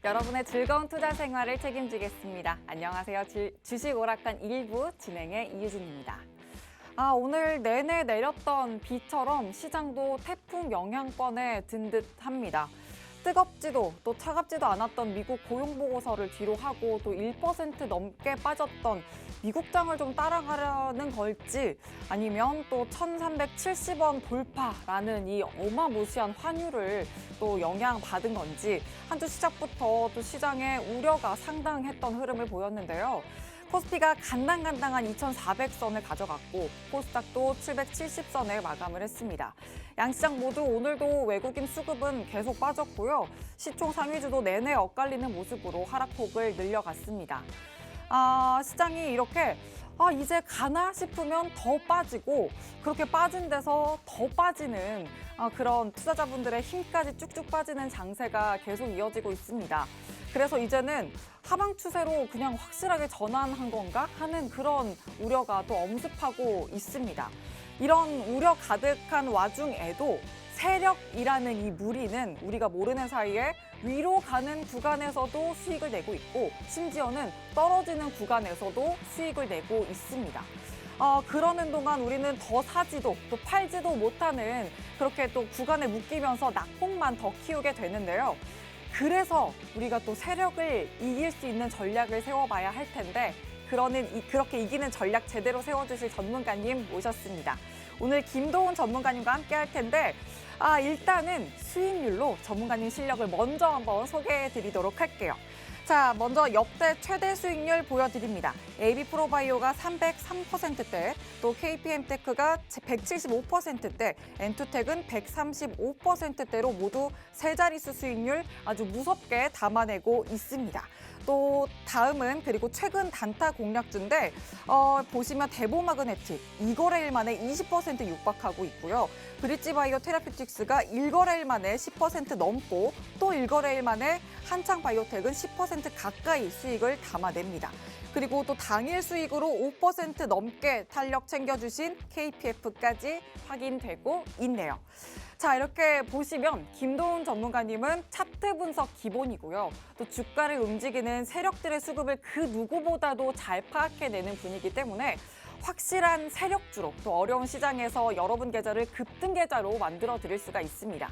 여러분의 즐거운 투자 생활을 책임지겠습니다. 안녕하세요. 주식 오락관 1부 진행의 이유진입니다. 오늘 내내 내렸던 비처럼 시장도 태풍 영향권에 든 듯합니다. 뜨겁지도 또 차갑지도 않았던 미국 고용보고서를 뒤로 하고 또 1% 넘게 빠졌던 미국장을 좀 따라가려는 걸지 아니면 또 1,370원 돌파라는 이 어마무시한 환율을 또 영향받은 건지 한 주 시작부터 또 시장의 우려가 상당했던 흐름을 보였는데요. 코스피가 간당간당한 2,400선을 가져갔고 코스닥도 770선에 마감을 했습니다. 양시장 모두 오늘도 외국인 수급은 계속 빠졌고요. 시총 상위주도 내내 엇갈리는 모습으로 하락폭을 늘려갔습니다. 시장이 이렇게 이제 가나 싶으면 더 빠지고 그렇게 빠진 데서 더 빠지는 그런 투자자분들의 힘까지 쭉쭉 빠지는 장세가 계속 이어지고 있습니다. 그래서 이제는 하방 추세로 그냥 확실하게 전환한 건가 하는 그런 우려가 또 엄습하고 있습니다. 이런 우려 가득한 와중에도 세력이라는 이 무리는 우리가 모르는 사이에 위로 가는 구간에서도 수익을 내고 있고 심지어는 떨어지는 구간에서도 수익을 내고 있습니다. 그러는 동안 우리는 더 사지도 또 팔지도 못하는 그렇게 또 구간에 묶이면서 낙폭만 더 키우게 되는데요. 그래서 우리가 또 세력을 이길 수 있는 전략을 세워봐야 할 텐데 그렇게 이기는 전략 제대로 세워주실 전문가님 모셨습니다. 오늘 김도훈 전문가님과 함께 할 텐데 일단은 수익률로 전문가님 실력을 먼저 한번 소개해드리도록 할게요. 자, 먼저 역대 최대 수익률 보여드립니다. AB프로바이오가 303%대, 또 KPM테크가 175%대, 엔투텍은 135%대로 모두 세 자릿수 수익률 아주 무섭게 담아내고 있습니다. 또 다음은 그리고 최근 단타 공략주인데 보시면 대보마그네틱 2거래일 만에 20% 육박하고 있고요. 브릿지바이오 테라퓨틱스가 1거래일 만에 10% 넘고 또 1거래일 만에 한창바이오텍은 10% 가까이 수익을 담아냅니다. 그리고 또 당일 수익으로 5% 넘게 탄력 챙겨주신 KPF까지 확인되고 있네요. 자, 이렇게 보시면 김도훈 전문가님은 차트 분석 기본이고요. 또 주가를 움직이는 세력들의 수급을 그 누구보다도 잘 파악해내는 분이기 때문에 확실한 세력주로 또 어려운 시장에서 여러분 계좌를 급등 계좌로 만들어 드릴 수가 있습니다.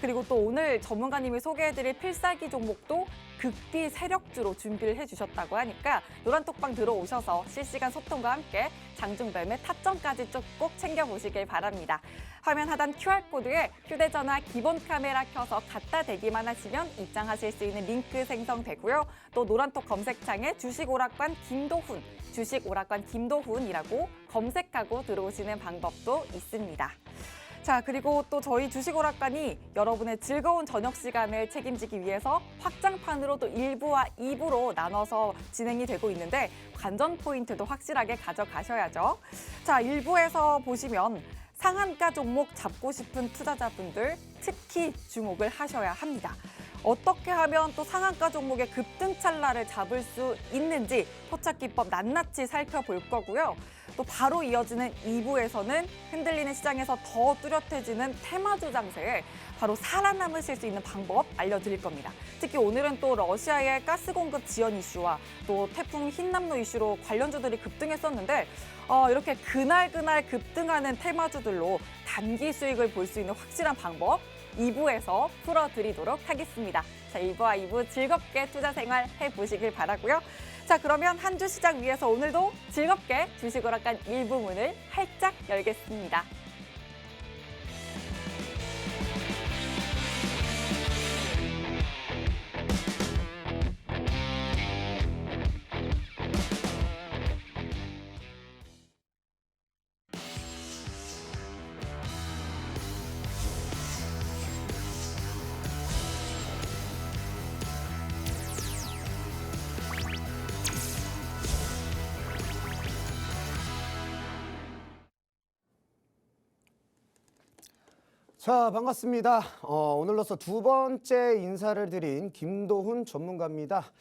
그리고 또 오늘 전문가님이 소개해드릴 필살기 종목도 극비 세력주로 준비를 해주셨다고 하니까 노란톡방 들어오셔서 실시간 소통과 함께 장중매매 타점까지 꼭 챙겨보시길 바랍니다. 화면 하단 QR코드에 휴대전화 기본 카메라 켜서 갖다 대기만 하시면 입장하실 수 있는 링크 생성되고요. 또 노란톡 검색창에 주식오락관 김도훈, 주식오락관 김도훈이라고 검색하고 들어오시는 방법도 있습니다. 자, 그리고 또 저희 주식오락관이 여러분의 즐거운 저녁 시간을 책임지기 위해서 확장판으로 또 1부와 2부로 나눠서 진행이 되고 있는데 관전 포인트도 확실하게 가져가셔야죠. 자, 1부에서 보시면 상한가 종목 잡고 싶은 투자자분들 특히 주목을 하셔야 합니다. 어떻게 하면 또 상한가 종목의 급등 찰나를 잡을 수 있는지 포착기법 낱낱이 살펴볼 거고요. 또 바로 이어지는 2부에서는 흔들리는 시장에서 더 뚜렷해지는 테마주 장세에 바로 살아남으실 수 있는 방법 알려드릴 겁니다. 특히 오늘은 또 러시아의 가스 공급 지연 이슈와 또 태풍 흰남노 이슈로 관련주들이 급등했었는데 이렇게 그날 급등하는 테마주들로 단기 수익을 볼 수 있는 확실한 방법 2부에서 풀어드리도록 하겠습니다. 자, 1부와 2부 즐겁게 투자 생활 해보시길 바라고요. 자, 그러면 한 주 시작 위해서 오늘도 즐겁게 주식오락관 1부 문을 활짝 열겠습니다. 자, 반갑습니다. 오늘로서 두 번째 인사를 드린 김도훈 전문가입니다.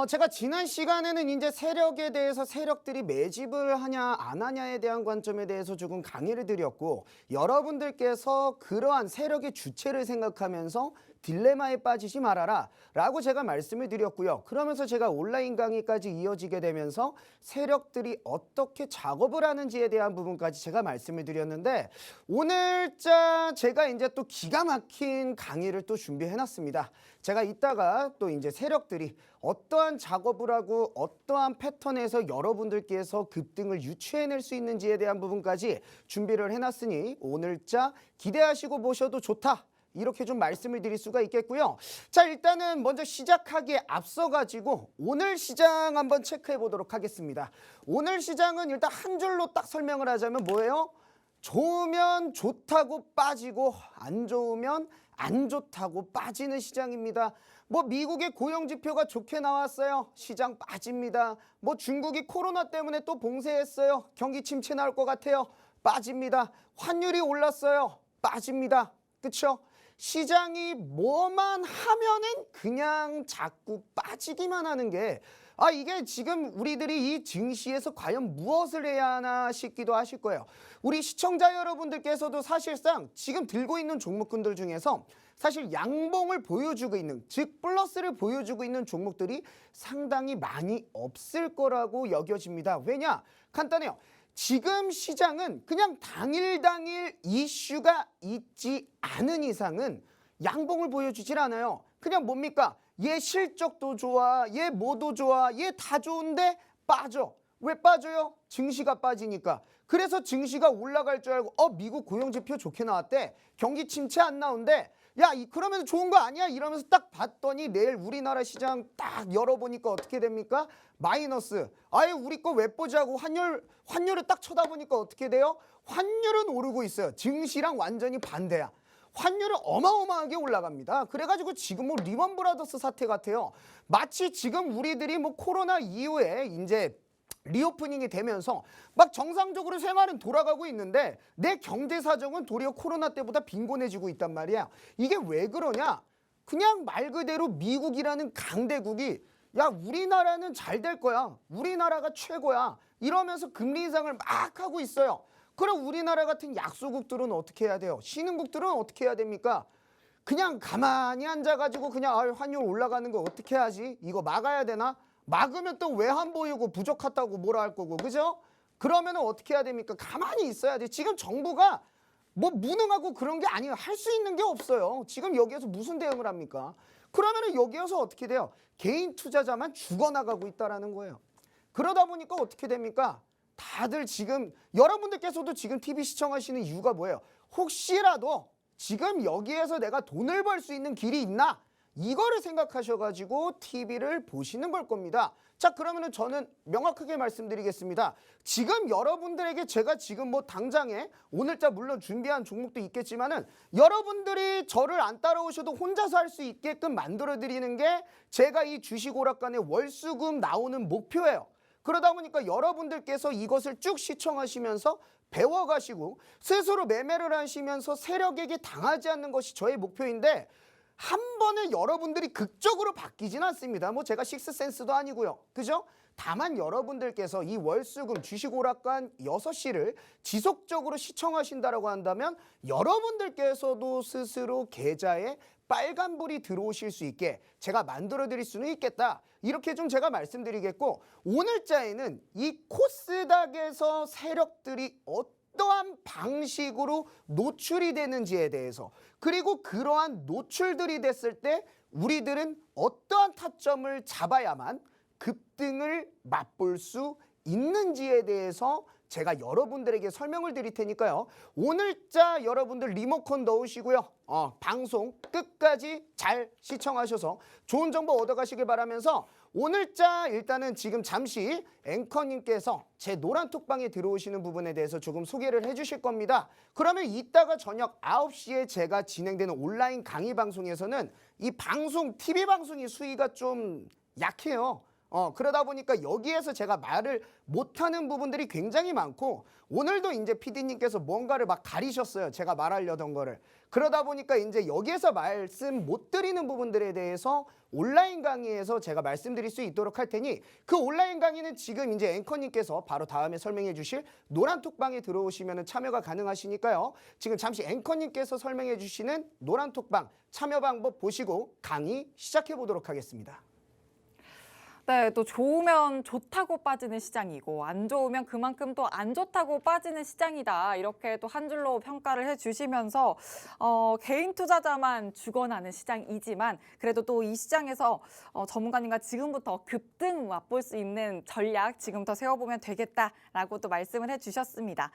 제가 지난 시간에는 이제 세력에 대해서 세력들이 매집을 하냐 안 하냐에 대한 관점에 대해서 조금 강의를 드렸고 여러분들께서 그러한 세력의 주체를 생각하면서 딜레마에 빠지지 말아라 라고 제가 말씀을 드렸고요. 그러면서 제가 온라인 강의까지 이어지게 되면서 세력들이 어떻게 작업을 하는지에 대한 부분까지 제가 말씀을 드렸는데, 오늘자 제가 이제 또 기가 막힌 강의를 또 준비해 놨습니다. 제가 이따가 또 이제 세력들이 어떠한 작업을 하고 어떠한 패턴에서 여러분들께서 급등을 유추해낼 수 있는지에 대한 부분까지 준비를 해놨으니 오늘자 기대하시고 보셔도 좋다, 이렇게 좀 말씀을 드릴 수가 있겠고요. 자, 일단은 먼저 시작하기에 앞서 가지고 오늘 시장 한번 체크해 보도록 하겠습니다. 오늘 시장은 일단 한 줄로 딱 설명을 하자면 뭐예요? 좋으면 좋다고 빠지고 안 좋으면 안 좋다고 빠지는 시장입니다. 뭐 미국의 고용지표가 좋게 나왔어요. 시장 빠집니다. 뭐 중국이 코로나 때문에 또 봉쇄했어요. 경기 침체 나올 것 같아요. 빠집니다. 환율이 올랐어요. 빠집니다. 그쵸? 시장이 뭐만 하면은 그냥 자꾸 빠지기만 하는 게, 이게 지금 우리들이 이 증시에서 과연 무엇을 해야 하나 싶기도 하실 거예요. 우리 시청자 여러분들께서도 사실상 지금 들고 있는 종목군들 중에서 사실 양봉을 보여주고 있는, 즉 플러스를 보여주고 있는 종목들이 상당히 많이 없을 거라고 여겨집니다. 왜냐? 간단해요. 지금 시장은 그냥 당일 이슈가 있지 않은 이상은 양봉을 보여주질 않아요. 그냥 뭡니까? 얘 실적도 좋아, 얘 뭐도 좋아, 얘 다 좋은데 빠져. 왜 빠져요? 증시가 빠지니까. 그래서 증시가 올라갈 줄 알고 미국 고용지표 좋게 나왔대. 경기 침체 안 나온대. 야, 그러면서 좋은 거 아니야? 이러면서 딱 봤더니 내일 우리나라 시장 딱 열어보니까 어떻게 됩니까? 마이너스. 아예 우리 거 왜 보자고 환율을 딱 쳐다보니까 어떻게 돼요? 환율은 오르고 있어요. 증시랑 완전히 반대야. 환율은 어마어마하게 올라갑니다. 그래가지고 지금 뭐 리먼 브라더스 사태 같아요. 마치 지금 우리들이 뭐 코로나 이후에 이제 리오프닝이 되면서 막 정상적으로 생활은 돌아가고 있는데 내 경제 사정은 도리어 코로나 때보다 빈곤해지고 있단 말이야. 이게 왜 그러냐? 그냥 말 그대로 미국이라는 강대국이 야, 우리나라는 잘 될 거야. 우리나라가 최고야. 이러면서 금리 인상을 막 하고 있어요. 그럼 우리나라 같은 약소국들은 어떻게 해야 돼요? 신흥국들은 어떻게 해야 됩니까? 그냥 가만히 앉아가지고 그냥 환율 올라가는 거 어떻게 하지? 이거 막아야 되나? 막으면 또 외환 보유고 부족하다고 뭐라 할 거고, 그죠? 그러면 어떻게 해야 됩니까? 가만히 있어야 돼. 지금 정부가 뭐 무능하고 그런 게 아니에요. 할 수 있는 게 없어요. 지금 여기에서 무슨 대응을 합니까? 그러면 여기에서 어떻게 돼요? 개인 투자자만 죽어나가고 있다라는 거예요. 그러다 보니까 어떻게 됩니까? 다들 지금 여러분들께서도 지금 TV 시청하시는 이유가 뭐예요? 혹시라도 지금 여기에서 내가 돈을 벌 수 있는 길이 있나? 이거를 생각하셔가지고 TV를 보시는 걸 겁니다. 자, 그러면은 저는 명확하게 말씀드리겠습니다. 지금 여러분들에게 제가 지금 뭐 당장에 오늘자 물론 준비한 종목도 있겠지만은 여러분들이 저를 안 따라오셔도 혼자서 할 수 있게끔 만들어 드리는 게 제가 이 주식 오락관의 월수금 나오는 목표예요. 그러다 보니까 여러분들께서 이것을 쭉 시청하시면서 배워가시고 스스로 매매를 하시면서 세력에게 당하지 않는 것이 저의 목표인데, 한 번에 여러분들이 극적으로 바뀌진 않습니다. 뭐 제가 식스센스도 아니고요. 그죠? 다만 여러분들께서 이 월수금 주식 오락관 6시를 지속적으로 시청하신다라고 한다면 여러분들께서도 스스로 계좌에 빨간불이 들어오실 수 있게 제가 만들어 드릴 수는 있겠다. 이렇게 좀 제가 말씀드리겠고, 오늘자에는 이 코스닥에서 세력들이 어떠한 방식으로 노출이 되는지에 대해서, 그리고 그러한 노출들이 됐을 때 우리들은 어떠한 타점을 잡아야만 급등을 맛볼 수 있는지에 대해서 제가 여러분들에게 설명을 드릴 테니까요. 오늘자 여러분들 리모컨 넣으시고요. 방송 끝까지 잘 시청하셔서 좋은 정보 얻어가시길 바라면서, 오늘자 일단은 지금 잠시 앵커님께서 제 노란톡방에 들어오시는 부분에 대해서 조금 소개를 해주실 겁니다. 그러면 이따가 저녁 9시에 제가 진행되는 온라인 강의 방송에서는 이 방송, TV 방송이 수위가 좀 약해요. 그러다 보니까 여기에서 제가 말을 못하는 부분들이 굉장히 많고 오늘도 이제 PD님께서 뭔가를 막 가리셨어요. 제가 말하려던 거를. 그러다 보니까 이제 여기에서 말씀 못 드리는 부분들에 대해서 온라인 강의에서 제가 말씀드릴 수 있도록 할 테니 그 온라인 강의는 지금 이제 앵커님께서 바로 다음에 설명해 주실 노란톡방에 들어오시면 참여가 가능하시니까요. 지금 잠시 앵커님께서 설명해 주시는 노란톡방 참여 방법 보시고 강의 시작해 보도록 하겠습니다. 네, 또 좋으면 좋다고 빠지는 시장이고 안 좋으면 그만큼 또 안 좋다고 빠지는 시장이다. 이렇게 또 한 줄로 평가를 해주시면서 개인 투자자만 죽어나는 시장이지만 그래도 또 이 시장에서 전문가님과 지금부터 급등 맛볼 수 있는 전략 지금부터 세워보면 되겠다라고 또 말씀을 해주셨습니다.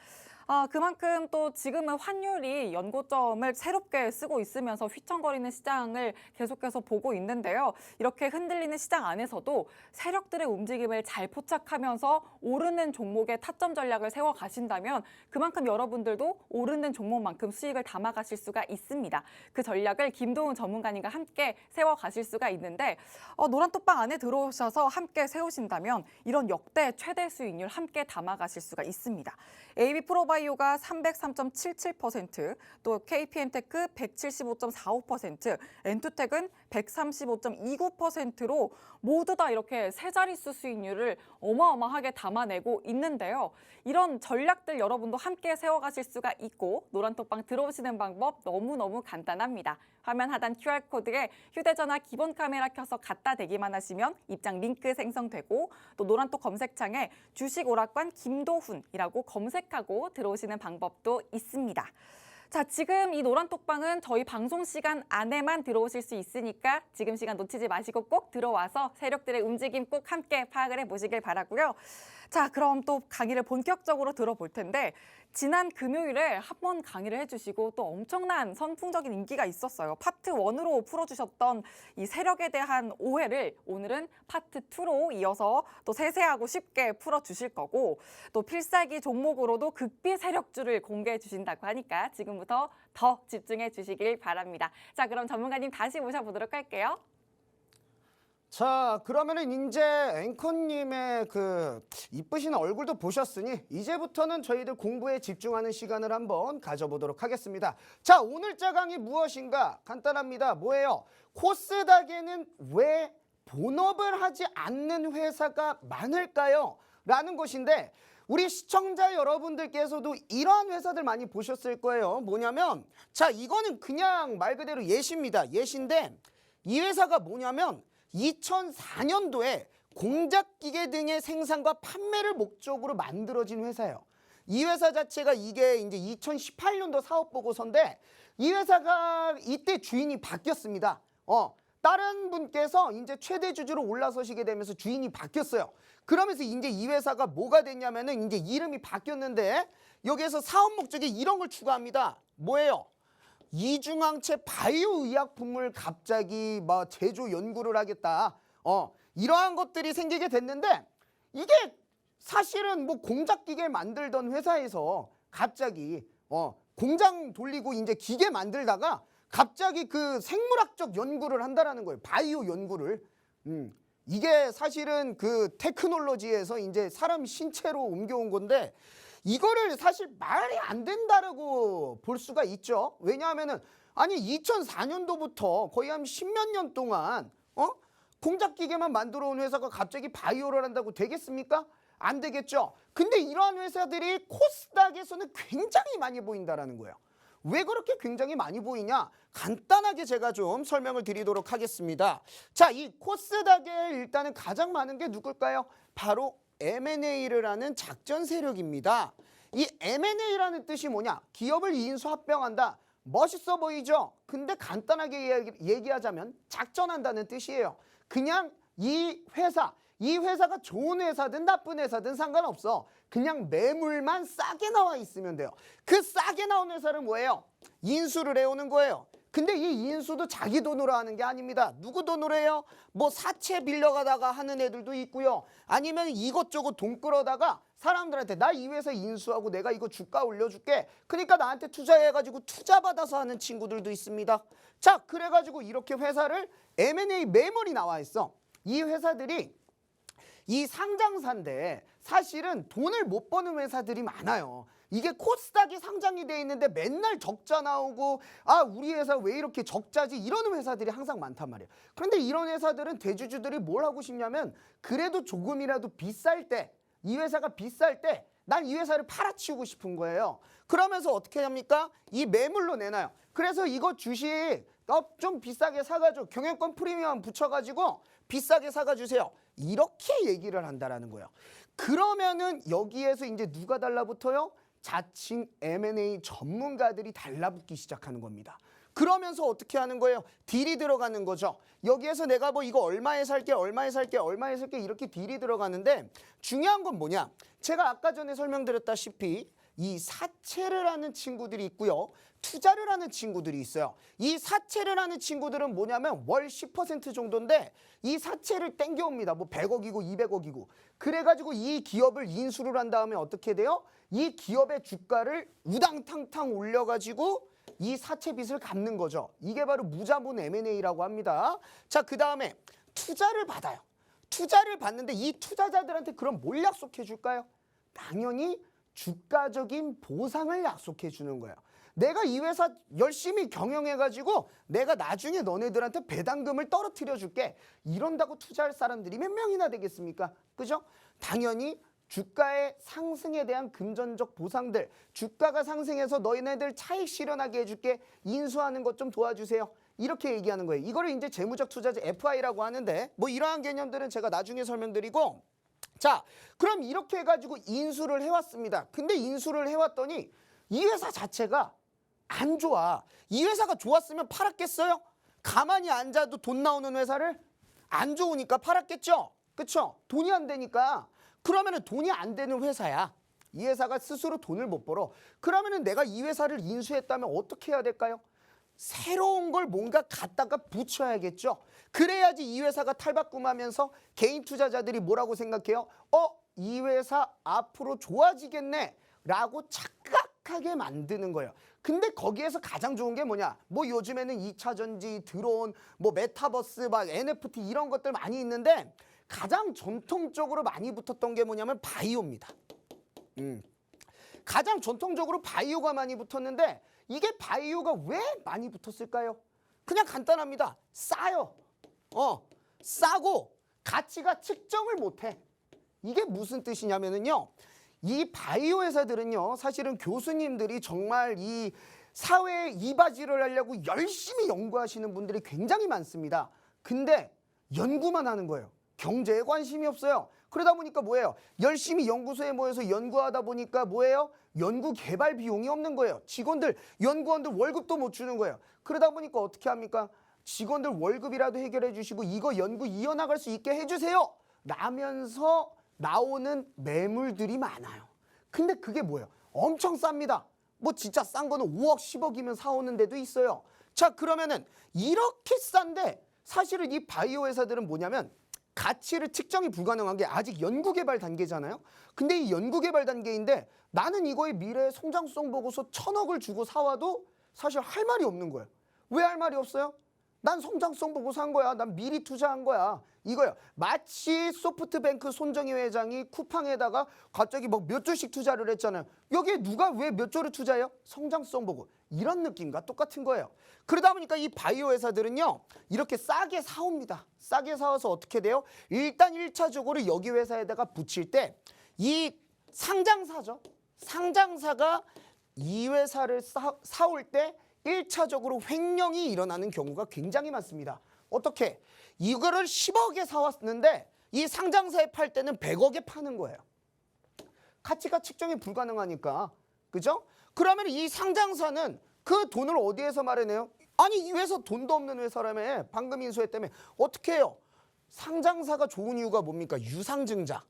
그만큼 또 지금은 환율이 연고점을 새롭게 쓰고 있으면서 휘청거리는 시장을 계속해서 보고 있는데요. 이렇게 흔들리는 시장 안에서도 세력들의 움직임을 잘 포착하면서 오르는 종목의 타점 전략을 세워가신다면 그만큼 여러분들도 오르는 종목만큼 수익을 담아가실 수가 있습니다. 그 전략을 김도훈 전문가님과 함께 세워가실 수가 있는데 노란톡방 안에 들어오셔서 함께 세우신다면 이런 역대 최대 수익률 함께 담아가실 수가 있습니다. AB프로바이오가 303.77%, 또 KPM테크 175.45%, 엔투텍은 135.29%로 모두 다 이렇게 세 자릿수 수익률을 어마어마하게 담아내고 있는데요. 이런 전략들 여러분도 함께 세워가실 수가 있고 노란톡방 들어오시는 방법 너무너무 간단합니다. 화면 하단 QR코드에 휴대전화 기본 카메라 켜서 갖다 대기만 하시면 입장 링크 생성되고 또 노란톡 검색창에 주식오락관 김도훈이라고 검색하고 들어오시는 방법도 있습니다. 자, 지금 이 노란톡방은 저희 방송 시간 안에만 들어오실 수 있으니까 지금 시간 놓치지 마시고 꼭 들어와서 세력들의 움직임 꼭 함께 파악을 해보시길 바라고요. 자, 그럼 또 강의를 본격적으로 들어볼 텐데 지난 금요일에 한 번 강의를 해주시고 또 엄청난 선풍적인 인기가 있었어요. 파트 1으로 풀어주셨던 이 세력에 대한 오해를 오늘은 파트 2로 이어서 또 세세하고 쉽게 풀어주실 거고 또 필살기 종목으로도 극비 세력주를 공개해 주신다고 하니까 지금부터 더 집중해 주시길 바랍니다. 자, 그럼 전문가님 다시 모셔보도록 할게요. 자, 그러면은 이제 앵커님의 그 이쁘신 얼굴도 보셨으니 이제부터는 저희들 공부에 집중하는 시간을 한번 가져보도록 하겠습니다. 자, 오늘자 강의 무엇인가? 간단합니다. 뭐예요? 코스닥에는 왜 본업을 하지 않는 회사가 많을까요? 라는 것인데 우리 시청자 여러분들께서도 이러한 회사들 많이 보셨을 거예요. 뭐냐면 자, 이거는 그냥 말 그대로 예시입니다. 예시인데 이 회사가 뭐냐면 2004년도에 공작기계 등의 생산과 판매를 목적으로 만들어진 회사예요. 이 회사 자체가 이게 이제 2018년도 사업 보고서인데 이 회사가 이때 주인이 바뀌었습니다. 다른 분께서 이제 최대 주주로 올라서시게 되면서 주인이 바뀌었어요. 그러면서 이제 이 회사가 뭐가 됐냐면은 이제 이름이 바뀌었는데 여기에서 사업 목적에 이런 걸 추가합니다. 뭐예요? 이중항체 바이오 의약품을 갑자기 뭐 제조 연구를 하겠다. 이러한 것들이 생기게 됐는데 이게 사실은 뭐 공작기계 만들던 회사에서 갑자기 공장 돌리고 이제 기계 만들다가 갑자기 그 생물학적 연구를 한다라는 거예요. 바이오 연구를. 이게 사실은 그 테크놀로지에서 이제 사람 신체로 옮겨온 건데 이거를 사실 말이 안 된다라고 볼 수가 있죠. 왜냐하면은 아니 2004년도부터 거의 한 10몇 년 동안 공작기계만 만들어 온 회사가 갑자기 바이오를 한다고 되겠습니까? 안 되겠죠. 근데 이러한 회사들이 코스닥에서는 굉장히 많이 보인다라는 거예요. 왜 그렇게 굉장히 많이 보이냐? 간단하게 제가 좀 설명을 드리도록 하겠습니다. 자, 이 코스닥에 일단은 가장 많은 게 누굴까요? 바로 M&A를 하는 작전 세력입니다. 이 M&A라는 뜻이 뭐냐? 기업을 인수 합병한다. 멋있어 보이죠? 근데 간단하게 얘기하자면 작전한다는 뜻이에요. 그냥 이 회사가 좋은 회사든 나쁜 회사든 상관없어. 그냥 매물만 싸게 나와 있으면 돼요. 그 싸게 나온 회사는 뭐예요? 인수를 해오는 거예요. 근데 이 인수도 자기 돈으로 하는 게 아닙니다. 누구 돈으로 해요? 뭐 사채 빌려가다가 하는 애들도 있고요. 아니면 이것저것 돈 끌어다가 사람들한테 나 이 회사 인수하고 내가 이거 주가 올려줄게. 그러니까 나한테 투자해가지고 투자 받아서 하는 친구들도 있습니다. 자, 그래가지고 이렇게 회사를 M&A 매물이 나와 있어. 이 회사들이 이 상장사인데 사실은 돈을 못 버는 회사들이 많아요. 이게 코스닥이 상장이 돼 있는데 맨날 적자 나오고 아 우리 회사 왜 이렇게 적자지 이러는 회사들이 항상 많단 말이에요. 그런데 이런 회사들은 대주주들이 뭘 하고 싶냐면 그래도 조금이라도 비쌀 때 이 회사가 비쌀 때 난 이 회사를 팔아치우고 싶은 거예요. 그러면서 어떻게 합니까? 이 매물로 내놔요. 그래서 이거 주식 좀 비싸게 사가지고 경영권 프리미엄 붙여가지고 비싸게 사가주세요. 이렇게 얘기를 한다라는 거예요. 그러면은 여기에서 이제 누가 달라붙어요? 자칭 M&A 전문가들이 달라붙기 시작하는 겁니다. 그러면서 어떻게 하는 거예요? 딜이 들어가는 거죠. 여기에서 내가 뭐 이거 얼마에 살게, 얼마에 살게, 얼마에 살게 이렇게 딜이 들어가는데 중요한 건 뭐냐? 제가 아까 전에 설명드렸다시피 이 사채를 하는 친구들이 있고요. 투자를 하는 친구들이 있어요. 이 사채를 하는 친구들은 뭐냐면 월 10% 정도인데 이 사채를 땡겨옵니다. 뭐 100억이고 200억이고. 그래가지고 이 기업을 인수를 한 다음에 어떻게 돼요? 이 기업의 주가를 우당탕탕 올려가지고 이 사채 빚을 갚는 거죠. 이게 바로 무자본 M&A라고 합니다. 자, 그 다음에 투자를 받아요. 투자를 받는데 이 투자자들한테 그럼 뭘 약속해 줄까요? 당연히 주가적인 보상을 약속해 주는 거예요. 내가 이 회사 열심히 경영해가지고 내가 나중에 너네들한테 배당금을 떨어뜨려 줄게. 이런다고 투자할 사람들이 몇 명이나 되겠습니까? 그죠? 당연히 주가의 상승에 대한 금전적 보상들, 주가가 상승해서 너희네들 차익 실현하게 해줄게, 인수하는 것 좀 도와주세요. 이렇게 얘기하는 거예요. 이거를 이제 재무적 투자자 FI라고 하는데 뭐 이러한 개념들은 제가 나중에 설명드리고 자, 그럼 이렇게 해가지고 인수를 해왔습니다. 근데 인수를 해왔더니 이 회사 자체가 안 좋아. 이 회사가 좋았으면 팔았겠어요? 가만히 앉아도 돈 나오는 회사를 안 좋으니까 팔았겠죠? 그쵸? 돈이 안 되니까. 그러면은 돈이 안 되는 회사야. 이 회사가 스스로 돈을 못 벌어. 그러면은 내가 이 회사를 인수했다면 어떻게 해야 될까요? 새로운 걸 뭔가 갖다가 붙여야겠죠. 그래야지 이 회사가 탈바꿈하면서 개인 투자자들이 뭐라고 생각해요? 이 회사 앞으로 좋아지겠네 라고 착각하게 만드는 거예요. 근데 거기에서 가장 좋은 게 뭐냐? 뭐 요즘에는 2차 전지, 드론, 뭐 메타버스, 막 NFT 이런 것들 많이 있는데 가장 전통적으로 많이 붙었던 게 뭐냐면 바이오입니다. 가장 전통적으로 바이오가 많이 붙었는데 이게 바이오가 왜 많이 붙었을까요? 그냥 간단합니다. 싸요. 싸고 가치가 측정을 못해. 이게 무슨 뜻이냐면요. 이 바이오 회사들은요. 사실은 교수님들이 정말 이 사회에 이바지를 하려고 열심히 연구하시는 분들이 굉장히 많습니다. 근데 연구만 하는 거예요. 경제에 관심이 없어요. 그러다 보니까 뭐예요? 열심히 연구소에 모여서 연구하다 보니까 뭐예요? 연구 개발 비용이 없는 거예요. 직원들, 연구원들 월급도 못 주는 거예요. 그러다 보니까 어떻게 합니까? 직원들 월급이라도 해결해 주시고 이거 연구 이어나갈 수 있게 해주세요. 라면서 나오는 매물들이 많아요. 근데 그게 뭐예요? 엄청 쌉니다. 뭐 진짜 싼 거는 5억, 10억이면 사오는 데도 있어요. 자, 그러면은 이렇게 싼데 사실은 이 바이오 회사들은 뭐냐면 가치를 측정이 불가능한 게 아직 연구개발 단계잖아요. 근데 이 연구개발 단계인데 나는 이거의 미래 성장성 보고서 1,000억을 주고 사와도 사실 할 말이 없는 거예요. 왜 할 말이 없어요? 난 성장성 보고서 한 거야. 난 미리 투자한 거야. 이거요. 마치 소프트뱅크 손정희 회장이 쿠팡에다가 갑자기 막 몇 조씩 투자를 했잖아요. 여기에 누가 왜 몇 조를 투자해요? 성장성 보고. 이런 느낌과 똑같은 거예요. 그러다 보니까 이 바이오 회사들은요. 이렇게 싸게 사옵니다. 싸게 사와서 어떻게 돼요? 일단 1차적으로 여기 회사에다가 붙일 때 이 상장사죠. 상장사가 이 회사를 사올 때 1차적으로 횡령이 일어나는 경우가 굉장히 많습니다. 어떻게? 이거를 10억에 사왔는데 이 상장사에 팔 때는 100억에 파는 거예요. 가치가 측정이 불가능하니까. 그죠? 그러면 이 상장사는 그 돈을 어디에서 마련해요? 아니 이 회사 돈도 없는 회사라며 방금 인수했다며 어떻게 해요? 상장사가 좋은 이유가 뭡니까? 유상증자.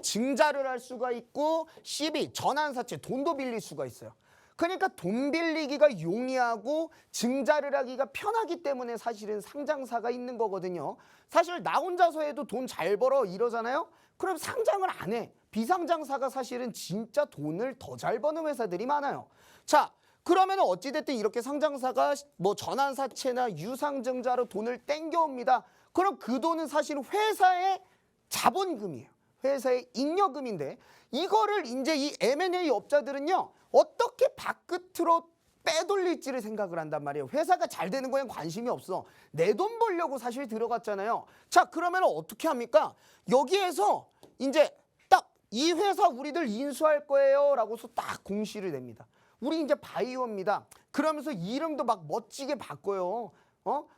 증자를 할 수가 있고 CB, 전환사채, 돈도 빌릴 수가 있어요. 그러니까 돈 빌리기가 용이하고 증자를 하기가 편하기 때문에 사실은 상장사가 있는 거거든요. 사실 나 혼자서 해도 돈 잘 벌어 이러잖아요. 그럼 상장을 안 해. 비상장사가 사실은 진짜 돈을 더 잘 버는 회사들이 많아요. 자, 그러면 어찌됐든 이렇게 상장사가 뭐 전환사채나 유상증자로 돈을 땡겨옵니다. 그럼 그 돈은 사실 회사에 자본금이에요. 회사의 잉여금인데 이거를 이제 이 M&A 업자들은요 어떻게 발끝으로 빼돌릴지를 생각을 한단 말이에요. 회사가 잘 되는 거엔 관심이 없어. 내 돈 벌려고 사실 들어갔잖아요. 자, 그러면 어떻게 합니까? 여기에서 이제 딱 이 회사 우리들 인수할 거예요 라고서 딱 공시를 냅니다. 우리 이제 바이오입니다. 그러면서 이름도 막 멋지게 바꿔요.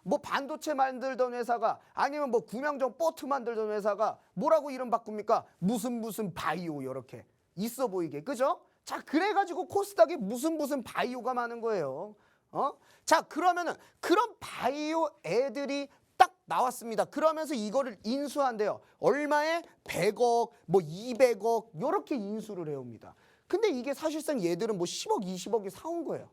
뭐 반도체 만들던 회사가 아니면 뭐 구명정 보트 만들던 회사가 뭐라고 이름 바꿉니까? 무슨 바이오 이렇게 있어 보이게. 그죠? 자, 그래가지고 코스닥에 무슨 바이오가 많은 거예요. 자, 그러면은 그런 바이오 애들이 딱 나왔습니다. 그러면서 이거를 인수한대요. 얼마에? 100억, 뭐 200억 요렇게 인수를 해옵니다. 근데 이게 사실상 얘들은 뭐 10억, 20억이 사온 거예요.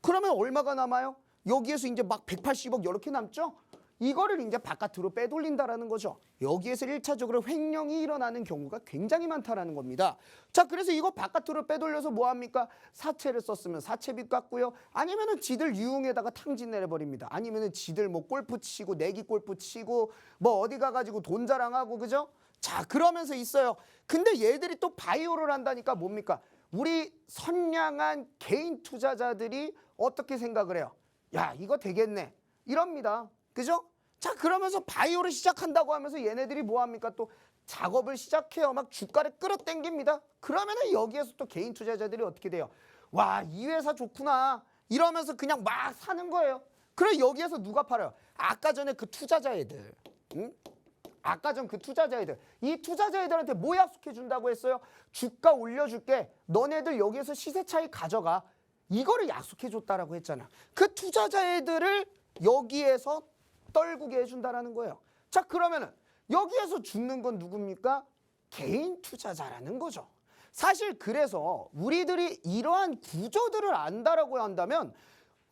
그러면 얼마가 남아요? 여기에서 이제 막 180억 이렇게 남죠? 이거를 이제 바깥으로 빼돌린다라는 거죠. 여기에서 1차적으로 횡령이 일어나는 경우가 굉장히 많다라는 겁니다. 자, 그래서 이거 바깥으로 빼돌려서 뭐 합니까? 사채를 썼으면 사채빚 갚고요. 아니면은 지들 유흥에다가 탕진 내려버립니다. 아니면은 지들 뭐 골프 치고 내기 골프 치고 뭐 어디 가가지고 돈 자랑하고 그죠? 자, 그러면서 있어요. 근데 얘들이 또 바이오를 한다니까 뭡니까? 우리 선량한 개인 투자자들이 어떻게 생각을 해요? 야, 이거 되겠네. 이럽니다. 그죠? 자, 그러면서 바이오를 시작한다고 하면서 얘네들이 뭐 합니까? 또 작업을 시작해요. 막 주가를 끌어당깁니다. 그러면은 여기에서 또 개인 투자자들이 어떻게 돼요? 와, 이 회사 좋구나. 이러면서 그냥 막 사는 거예요. 그래 여기에서 누가 팔아요? 아까 전에 그 투자자 애들. 응? 아까 전 그 투자자 애들. 이 투자자 애들한테 뭐 약속해 준다고 했어요? 주가 올려줄게. 너네들 여기에서 시세 차익 가져가. 이거를 약속해 줬다라고 했잖아. 그 투자자 애들을 여기에서 떨구게 해준다라는 거예요. 자, 그러면은 여기에서 죽는 건 누굽니까? 개인 투자자라는 거죠. 사실 그래서 우리들이 이러한 구조들을 안다라고 한다면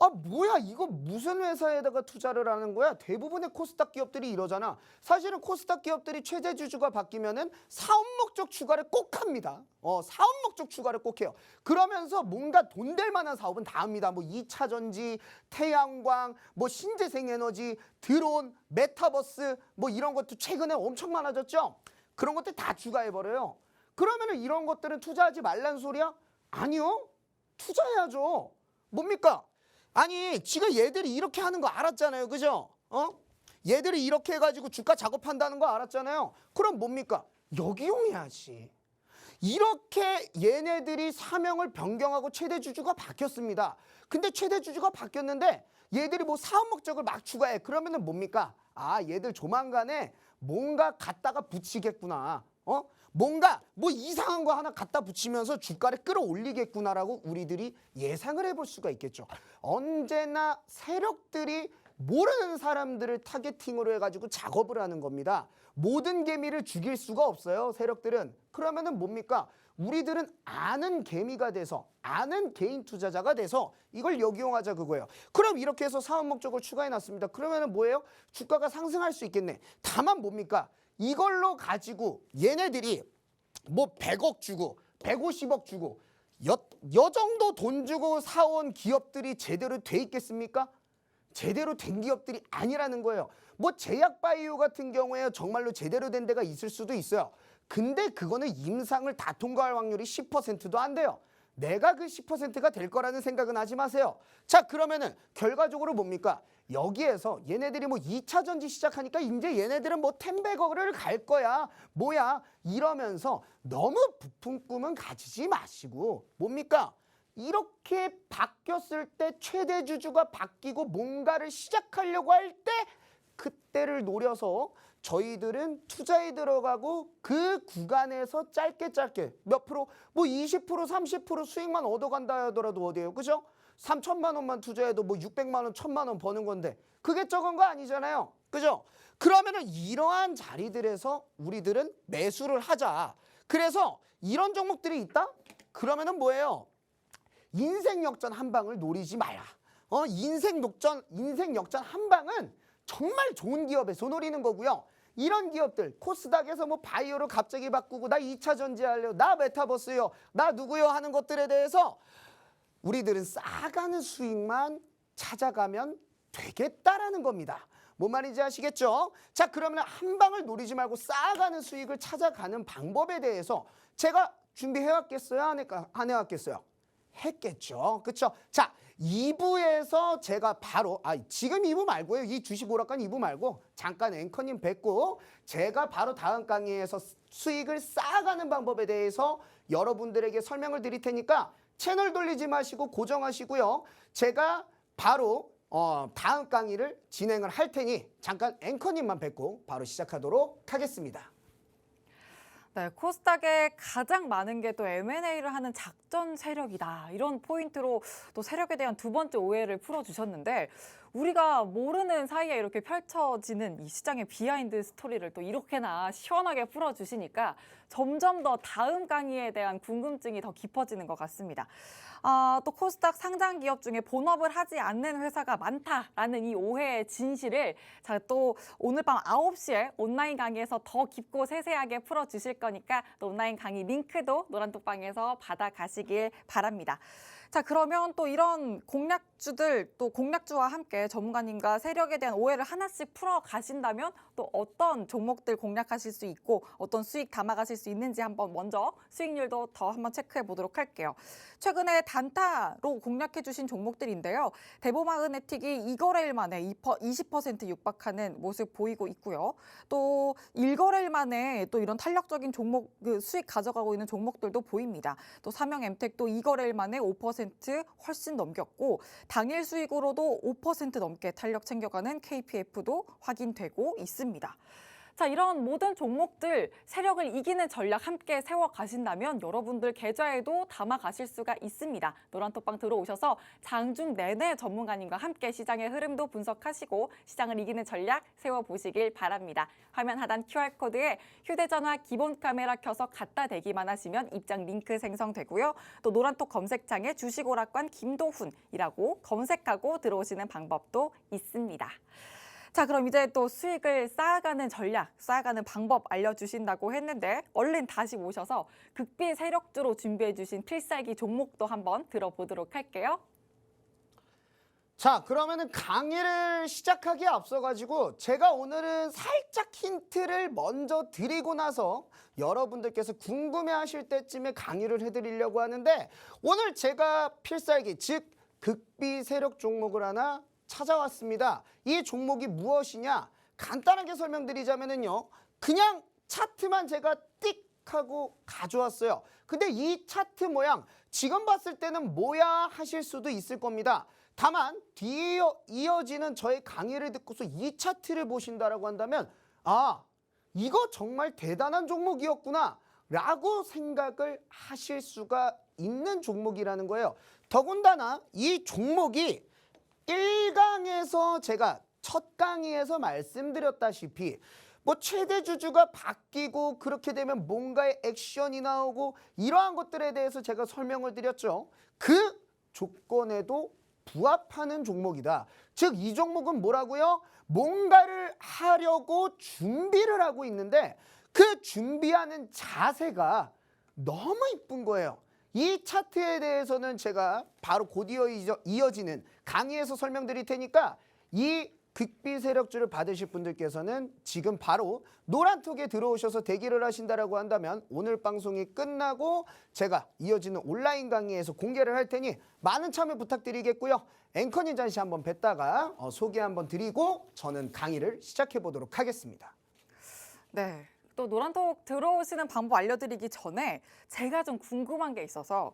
아, 뭐야 이거 무슨 회사에다가 투자를 하는 거야? 대부분의 코스닥 기업들이 이러잖아. 사실은 코스닥 기업들이 최대 주주가 바뀌면은 사업 목적 추가를 꼭 합니다. 사업 목적 추가를 꼭 해요. 그러면서 뭔가 돈 될 만한 사업은 다 합니다. 뭐 2차 전지, 태양광, 뭐 신재생 에너지, 드론, 메타버스 뭐 이런 것도 최근에 엄청 많아졌죠. 그런 것들 다 추가해 버려요. 그러면은 이런 것들은 투자하지 말란 소리야? 아니요. 투자해야죠. 뭡니까? 아니 지금 얘들이 이렇게 하는 거 알았잖아요. 그죠? 얘들이 이렇게 해가지고 주가 작업한다는 거 알았잖아요. 그럼 뭡니까? 역이용해야지. 이렇게 얘네들이 사명을 변경하고 최대 주주가 바뀌었습니다. 근데 최대 주주가 바뀌었는데 얘들이 뭐 사업 목적을 막 추가해. 그러면은 뭡니까? 아, 얘들 조만간에 뭔가 갖다가 붙이겠구나. 뭔가 뭐 이상한 거 하나 갖다 붙이면서 주가를 끌어올리겠구나라고 우리들이 예상을 해볼 수가 있겠죠. 언제나 세력들이 모르는 사람들을 타겟팅으로 해가지고 작업을 하는 겁니다. 모든 개미를 죽일 수가 없어요, 세력들은. 그러면은 뭡니까? 우리들은 아는 개미가 돼서 아는 개인 투자자가 돼서 이걸 역이용하자 그거예요. 그럼 이렇게 해서 사업 목적을 추가해놨습니다. 그러면은 뭐예요? 주가가 상승할 수 있겠네. 다만 뭡니까? 이걸로 가지고 얘네들이 뭐 100억 주고 150억 주고 여 정도 돈 주고 사온 기업들이 제대로 돼 있겠습니까? 제대로 된 기업들이 아니라는 거예요. 뭐 제약바이오 같은 경우에 정말로 제대로 된 데가 있을 수도 있어요. 근데 그거는 임상을 다 통과할 확률이 10%도 안 돼요. 내가 그 10%가 될 거라는 생각은 하지 마세요. 자, 그러면은 결과적으로 뭡니까? 여기에서 얘네들이 뭐 2차 전지 시작하니까 이제 얘네들은 뭐 텐베거를 갈 거야. 뭐야? 이러면서 너무 부푼 꿈은 가지지 마시고 뭡니까? 이렇게 바뀌었을 때 최대 주주가 바뀌고 뭔가를 시작하려고 할 때 그때를 노려서 저희들은 투자에 들어가고 그 구간에서 짧게 몇 프로 뭐 20% 30% 수익만 얻어간다 하더라도 어디예요? 그죠? 3천만 원만 투자해도 뭐 600만 원 1000만 원 버는 건데 그게 적은 거 아니잖아요. 그죠? 그러면은 이러한 자리들에서 우리들은 매수를 하자. 그래서 이런 종목들이 있다? 그러면은 뭐예요? 인생 역전 한 방을 노리지 마라. 인생 역전 한 방은 정말 좋은 기업에서 노리는 거고요. 이런 기업들 코스닥에서 뭐 바이오를 갑자기 바꾸고 나 2차 전지 할래요. 나 메타버스요. 나 누구요 하는 것들에 대해서 우리들은 쌓아가는 수익만 찾아가면 되겠다라는 겁니다. 뭔 말인지 아시겠죠? 자, 그러면 한 방을 노리지 말고 쌓아가는 수익을 찾아가는 방법에 대해서 제가 준비해왔겠어요? 안 해왔겠어요? 했겠죠. 그렇죠? 자, 2부에서 제가 바로 지금 2부 말고요. 이 주식 오락관 2부 말고 잠깐 앵커님 뵙고 제가 바로 다음 강의에서 수익을 쌓아가는 방법에 대해서 여러분들에게 설명을 드릴 테니까 채널 돌리지 마시고 고정하시고요. 제가 바로 다음 강의를 진행을 할 테니 잠깐 앵커님만 뵙고 바로 시작하도록 하겠습니다. 네, 코스닥에 가장 많은 게 또 M&A를 하는 작전 세력이다. 이런 포인트로 또 세력에 대한 두 번째 오해를 풀어주셨는데 우리가 모르는 사이에 이렇게 펼쳐지는 이 시장의 비하인드 스토리를 또 이렇게나 시원하게 풀어주시니까 점점 더 다음 강의에 대한 궁금증이 더 깊어지는 것 같습니다. 또 코스닥 상장 기업 중에 본업을 하지 않는 회사가 많다라는 이 오해의 진실을 또 오늘 밤 9시에 온라인 강의에서 더 깊고 세세하게 풀어주실 거니까 또 온라인 강의 링크도 노란톡방에서 받아가시길 바랍니다. 자, 그러면 또 이런 공략주들, 또 공략주와 함께 전문가님과 세력에 대한 오해를 하나씩 풀어 가신다면 또 어떤 종목들 공략하실 수 있고 어떤 수익 담아가실 수 있는지 한번 먼저 수익률도 더 한번 체크해 보도록 할게요. 최근에 단타로 공략해 주신 종목들인데요. 대보마그네틱이 2거래일 만에 20% 육박하는 모습 보이고 있고요. 또 1거래일 만에 또 이런 탄력적인 종목 수익 가져가고 있는 종목들도 보입니다. 또 삼형엠텍도 2거래일 만에 5% 훨씬 넘겼고 당일 수익으로도 5% 넘게 탄력 챙겨가는 KPF도 확인되고 있습니다. 자, 이런 모든 종목들 세력을 이기는 전략 함께 세워가신다면 여러분들 계좌에도 담아가실 수가 있습니다. 노란톡방 들어오셔서 장중 내내 전문가님과 함께 시장의 흐름도 분석하시고 시장을 이기는 전략 세워보시길 바랍니다. 화면 하단 QR코드에 휴대전화 기본 카메라 켜서 갖다 대기만 하시면 입장 링크 생성되고요. 또 노란톡 검색창에 주식오락관 김도훈이라고 검색하고 들어오시는 방법도 있습니다. 자, 그럼 이제 또 수익을 쌓아가는 전략, 쌓아가는 방법 알려주신다고 했는데 얼른 다시 모셔서 극비 세력주로 준비해 주신 필살기 종목도 한번 들어보도록 할게요. 자, 그러면은 강의를 시작하기에 앞서가지고 제가 오늘은 살짝 힌트를 먼저 드리고 나서 여러분들께서 궁금해하실 때쯤에 강의를 해드리려고 하는데 오늘 제가 필살기, 즉 극비 세력 종목을 하나 찾아왔습니다. 이 종목이 무엇이냐? 간단하게 설명드리자면요. 그냥 차트만 제가 띡 하고 가져왔어요. 근데 이 차트 모양 지금 봤을 때는 뭐야 하실 수도 있을 겁니다. 다만 뒤에 이어지는 저의 강의를 듣고서 이 차트를 보신다라고 한다면 이거 정말 대단한 종목이었구나 라고 생각을 하실 수가 있는 종목이라는 거예요. 더군다나 이 종목이 1강에서 제가 첫 강의에서 말씀드렸다시피 뭐 최대 주주가 바뀌고 그렇게 되면 뭔가의 액션이 나오고 이러한 것들에 대해서 제가 설명을 드렸죠. 그 조건에도 부합하는 종목이다. 즉 이 종목은 뭐라고요? 뭔가를 하려고 준비를 하고 있는데 그 준비하는 자세가 너무 이쁜 거예요. 이 차트에 대해서는 제가 바로 곧 이어지는 강의에서 설명드릴 테니까 이 극비 세력주를 받으실 분들께서는 지금 바로 노란톡에 들어오셔서 대기를 하신다라고 한다면 오늘 방송이 끝나고 제가 이어지는 온라인 강의에서 공개를 할 테니 많은 참여 부탁드리겠고요. 앵커님 잠시 한번 뵀다가 소개 한번 드리고 저는 강의를 시작해 보도록 하겠습니다. 네. 또 노란톡 들어오시는 방법 알려드리기 전에 제가 좀 궁금한 게 있어서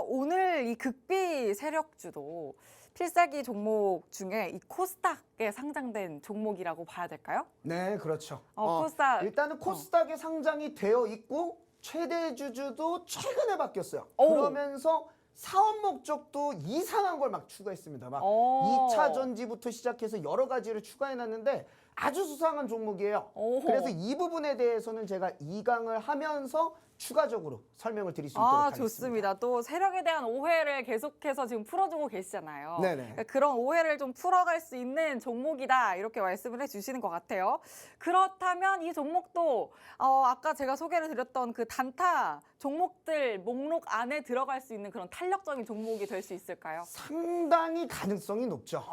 오늘 이 극비 세력주도 필살기 종목 중에 이 코스닥에 상장된 종목이라고 봐야 될까요? 네, 그렇죠. 코스닥. 일단은 코스닥에 상장이 되어 있고 최대 주주도 최근에 바뀌었어요. 오. 그러면서 사업 목적도 이상한 걸 막 추가했습니다. 막 2차 전지부터 시작해서 여러 가지를 추가해놨는데 아주 수상한 종목이에요. 오호. 그래서 이 부분에 대해서는 제가 2강을 하면서 추가적으로 설명을 드릴 수 있도록 아, 하겠습니다. 좋습니다. 또 세력에 대한 오해를 계속해서 지금 풀어주고 계시잖아요. 네네. 그러니까 그런 오해를 좀 풀어갈 수 있는 종목이다 이렇게 말씀을 해주시는 것 같아요. 그렇다면 이 종목도 아까 제가 소개를 드렸던 그 단타 종목들 목록 안에 들어갈 수 있는 그런 탄력적인 종목이 될 수 있을까요? 상당히 가능성이 높죠.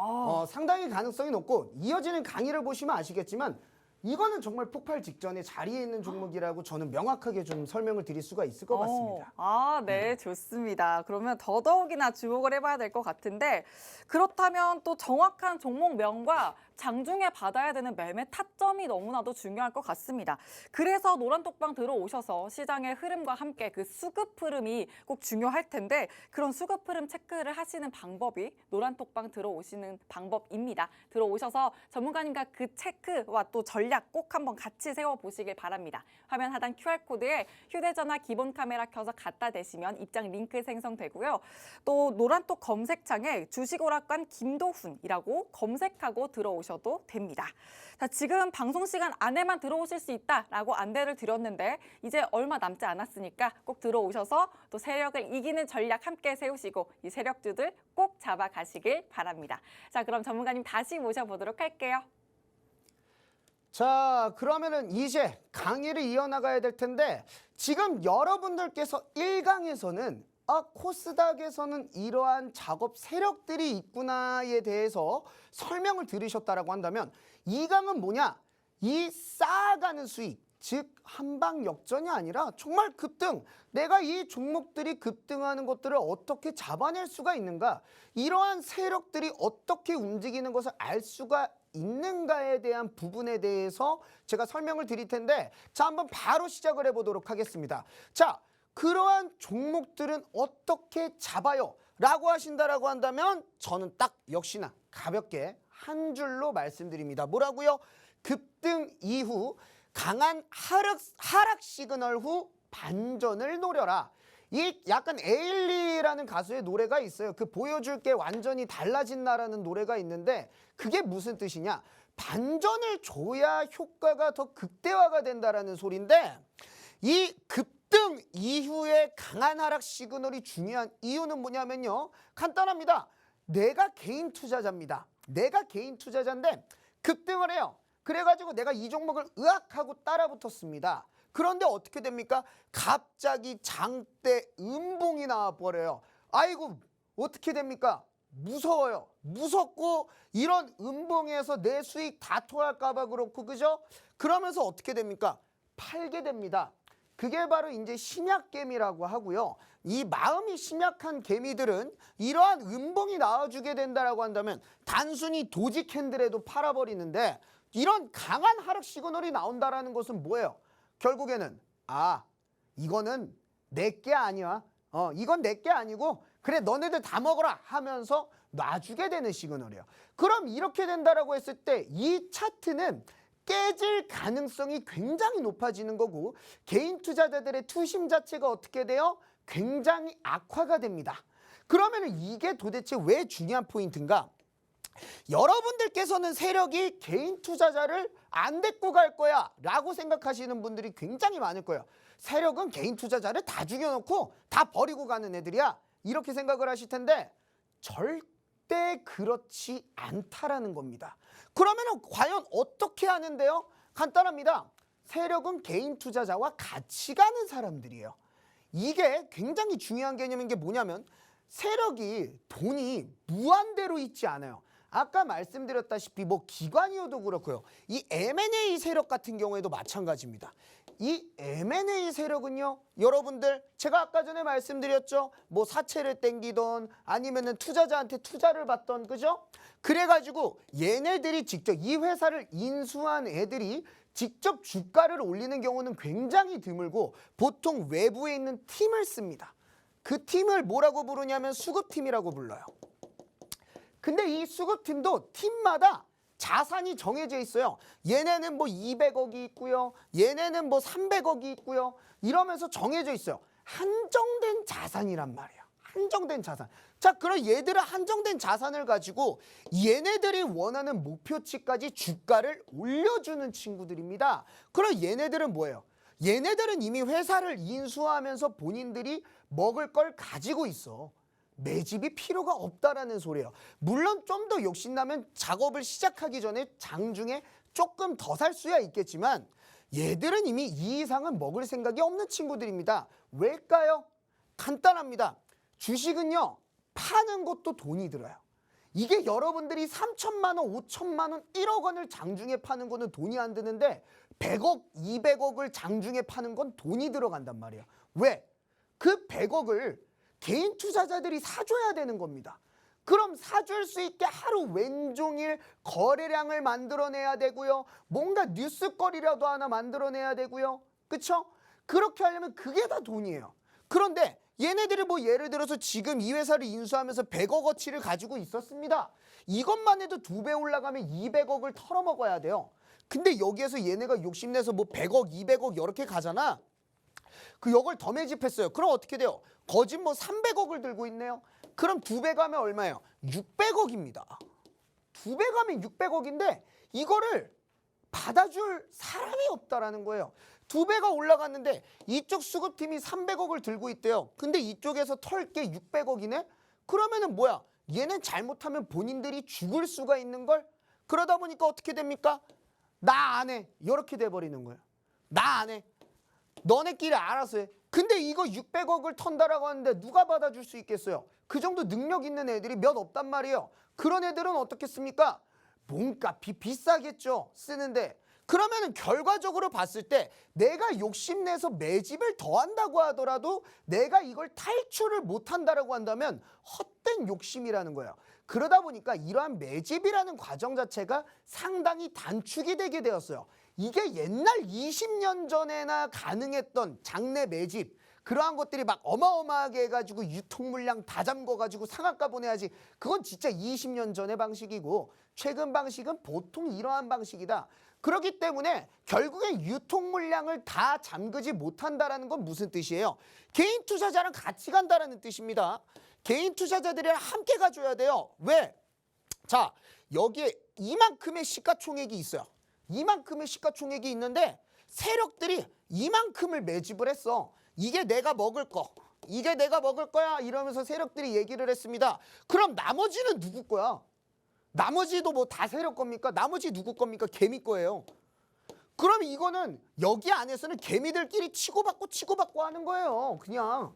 상당히 가능성이 높고 이어지는 강의를 보시면 아시겠지만 이거는 정말 폭발 직전에 자리에 있는 종목이라고 저는 명확하게 좀 설명을 드릴 수가 있을 것 같습니다. 아, 네, 좋습니다. 그러면 더더욱이나 주목을 해봐야 될 것 같은데 그렇다면 또 정확한 종목명과 장중에 받아야 되는 매매 타점이 너무나도 중요할 것 같습니다. 그래서 노란톡방 들어오셔서 시장의 흐름과 함께 그 수급 흐름이 꼭 중요할 텐데 그런 수급 흐름 체크를 하시는 방법이 노란톡방 들어오시는 방법입니다. 들어오셔서 전문가님과 그 체크와 또 전략 꼭 한번 같이 세워보시길 바랍니다. 화면 하단 QR코드에 휴대전화 기본 카메라 켜서 갖다 대시면 입장 링크 생성되고요. 또 노란톡 검색창에 주식오락관 김도훈이라고 검색하고 들어오셔도 됩니다. 자, 지금 방송 시간 안에만 들어오실 수 있다라고 안내를 드렸는데 이제 얼마 남지 않았으니까 꼭 들어오셔서 또 세력을 이기는 전략 함께 세우시고 이 세력주들 꼭 잡아가시길 바랍니다. 자, 그럼 전문가님 다시 모셔보도록 할게요. 자, 그러면은 이제 강의를 이어나가야 될 텐데 지금 여러분들께서 1강에서는 코스닥에서는 이러한 작업 세력들이 있구나에 대해서 설명을 들으셨다라고 한다면 2강은 뭐냐? 이 쌓아가는 수익, 즉 한방 역전이 아니라 정말 급등, 내가 이 종목들이 급등하는 것들을 어떻게 잡아낼 수가 있는가? 이러한 세력들이 어떻게 움직이는 것을 알 수가 있는가에 대한 부분에 대해서 제가 설명을 드릴 텐데 자, 한번 바로 시작을 해보도록 하겠습니다. 자, 그러한 종목들은 어떻게 잡아요? 라고 하신다라고 한다면 저는 딱 역시나 가볍게 한 줄로 말씀드립니다. 뭐라고요? 급등 이후 강한 하락 시그널 후 반전을 노려라. 이 약간 에일리라는 가수의 노래가 있어요. 그 보여줄게 완전히 달라진다라는 노래가 있는데 그게 무슨 뜻이냐? 반전을 줘야 효과가 더 극대화가 된다라는 소리인데 이 급등 이후에 강한 하락 시그널이 중요한 이유는 뭐냐면요. 간단합니다. 내가 개인 투자자입니다. 내가 개인 투자자인데 급등을 해요. 그래가지고 내가 이 종목을 으악하고 따라붙었습니다. 그런데 어떻게 됩니까? 갑자기 장대 음봉이 나와버려요. 아이고 어떻게 됩니까? 무서워요. 무섭고 이런 음봉에서 내 수익 다 토할까 봐 그렇고 그죠? 그러면서 어떻게 됩니까? 팔게 됩니다. 그게 바로 이제 심약개미라고 하고요. 이 마음이 심약한 개미들은 이러한 음봉이 나와주게 된다라고 한다면 단순히 도지 캔들에도 팔아버리는데 이런 강한 하락 시그널이 나온다라는 것은 뭐예요? 결국에는 이거는 내게 아니야. 이건 내게 아니고 그래 너네들 다 먹어라 하면서 놔주게 되는 시그널이에요. 그럼 이렇게 된다라고 했을 때 이 차트는 깨질 가능성이 굉장히 높아지는 거고 개인 투자자들의 투심 자체가 어떻게 돼요? 굉장히 악화가 됩니다. 그러면 이게 도대체 왜 중요한 포인트인가? 여러분들께서는 세력이 개인 투자자를 안 데리고 갈 거야 라고 생각하시는 분들이 굉장히 많을 거예요. 세력은 개인 투자자를 다 죽여놓고 다 버리고 가는 애들이야 이렇게 생각을 하실 텐데 절대 그렇지 않다라는 겁니다. 그러면 과연 어떻게 하는데요? 간단합니다. 세력은 개인 투자자와 같이 가는 사람들이에요. 이게 굉장히 중요한 개념인 게 뭐냐면 세력이 돈이 무한대로 있지 않아요. 아까 말씀드렸다시피 뭐 기관이어도 그렇고요. 이 M&A 세력 같은 경우에도 마찬가지입니다. 이 M&A 세력은요. 여러분들 제가 아까 전에 말씀드렸죠. 뭐 사채를 땡기던 아니면은 투자자한테 투자를 받던 그죠? 그래가지고 얘네들이 직접 이 회사를 인수한 애들이 직접 주가를 올리는 경우는 굉장히 드물고 보통 외부에 있는 팀을 씁니다. 그 팀을 뭐라고 부르냐면 수급팀이라고 불러요. 근데 이 수급팀도 팀마다 자산이 정해져 있어요. 얘네는 뭐 200억이 있고요. 얘네는 뭐 300억이 있고요. 이러면서 정해져 있어요. 한정된 자산이란 말이에요. 한정된 자산. 자, 그럼 얘들은 한정된 자산을 가지고 얘네들이 원하는 목표치까지 주가를 올려주는 친구들입니다. 그럼 얘네들은 뭐예요? 얘네들은 이미 회사를 인수하면서 본인들이 먹을 걸 가지고 있어. 매집이 필요가 없다라는 소리예요. 물론 좀 더 욕심나면 작업을 시작하기 전에 장중에 조금 더 살 수야 있겠지만 얘들은 이미 이 이상은 먹을 생각이 없는 친구들입니다. 왜일까요? 간단합니다. 주식은요, 파는 것도 돈이 들어요. 이게 여러분들이 3천만 원, 5천만 원, 1억 원을 장중에 파는 거는 돈이 안 드는데 100억, 200억을 장중에 파는 건 돈이 들어간단 말이에요. 왜? 그 100억을 개인 투자자들이 사줘야 되는 겁니다. 그럼 사줄 수 있게 하루 왼종일 거래량을 만들어내야 되고요. 뭔가 뉴스거리라도 하나 만들어내야 되고요. 그쵸? 그렇게 하려면 그게 다 돈이에요. 그런데 얘네들이 뭐 예를 들어서 지금 이 회사를 인수하면서 100억어치를 가지고 있었습니다. 이것만 해도 2배 올라가면 200억을 털어먹어야 돼요. 근데 여기에서 얘네가 욕심내서 뭐 100억, 200억 이렇게 가잖아. 그 이걸 더 매집했어요. 그럼 어떻게 돼요? 거짓 뭐 300억을 들고 있네요. 그럼 2배 가면 얼마예요? 600억입니다. 2배 가면 600억인데 이거를 받아줄 사람이 없다라는 거예요. 2배가 올라갔는데 이쪽 수급팀이 300억을 들고 있대요. 근데 이쪽에서 털 게 600억이네? 그러면은 뭐야? 얘는 잘못하면 본인들이 죽을 수가 있는 걸? 그러다 보니까 어떻게 됩니까? 나 안 해. 이렇게 돼버리는 거예요. 나 안 해. 너네끼리 알아서 해. 근데 이거 600억을 턴다라고 하는데 누가 받아줄 수 있겠어요? 그 정도 능력 있는 애들이 몇 없단 말이에요. 그런 애들은 어떻겠습니까? 몸값이 비싸겠죠. 쓰는데. 그러면은 결과적으로 봤을 때 내가 욕심내서 매집을 더 한다고 하더라도 내가 이걸 탈출을 못 한다라고 한다면 헛된 욕심이라는 거예요. 그러다 보니까 이러한 매집이라는 과정 자체가 상당히 단축이 되게 되었어요. 이게 옛날 20년 전에나 가능했던 장내 매집, 그러한 것들이 막 어마어마하게 해가지고 유통물량 다 잠궈가지고 상한가 보내야지. 그건 진짜 20년 전의 방식이고 최근 방식은 보통 이러한 방식이다. 그렇기 때문에 결국엔 유통물량을 다 잠그지 못한다라는 건 무슨 뜻이에요? 개인 투자자랑 같이 간다라는 뜻입니다. 개인 투자자들이랑 함께 가줘야 돼요. 왜? 자, 여기에 이만큼의 시가총액이 있어요. 이만큼의 시가총액이 있는데 세력들이 이만큼을 매집을 했어. 이게 내가 먹을 거, 이게 내가 먹을 거야 이러면서 세력들이 얘기를 했습니다. 그럼 나머지는 누구 거야? 나머지도 뭐 다 세력 겁니까? 나머지 누구 겁니까? 개미 거예요. 그럼 이거는 여기 안에서는 개미들끼리 치고받고 하는 거예요. 그냥.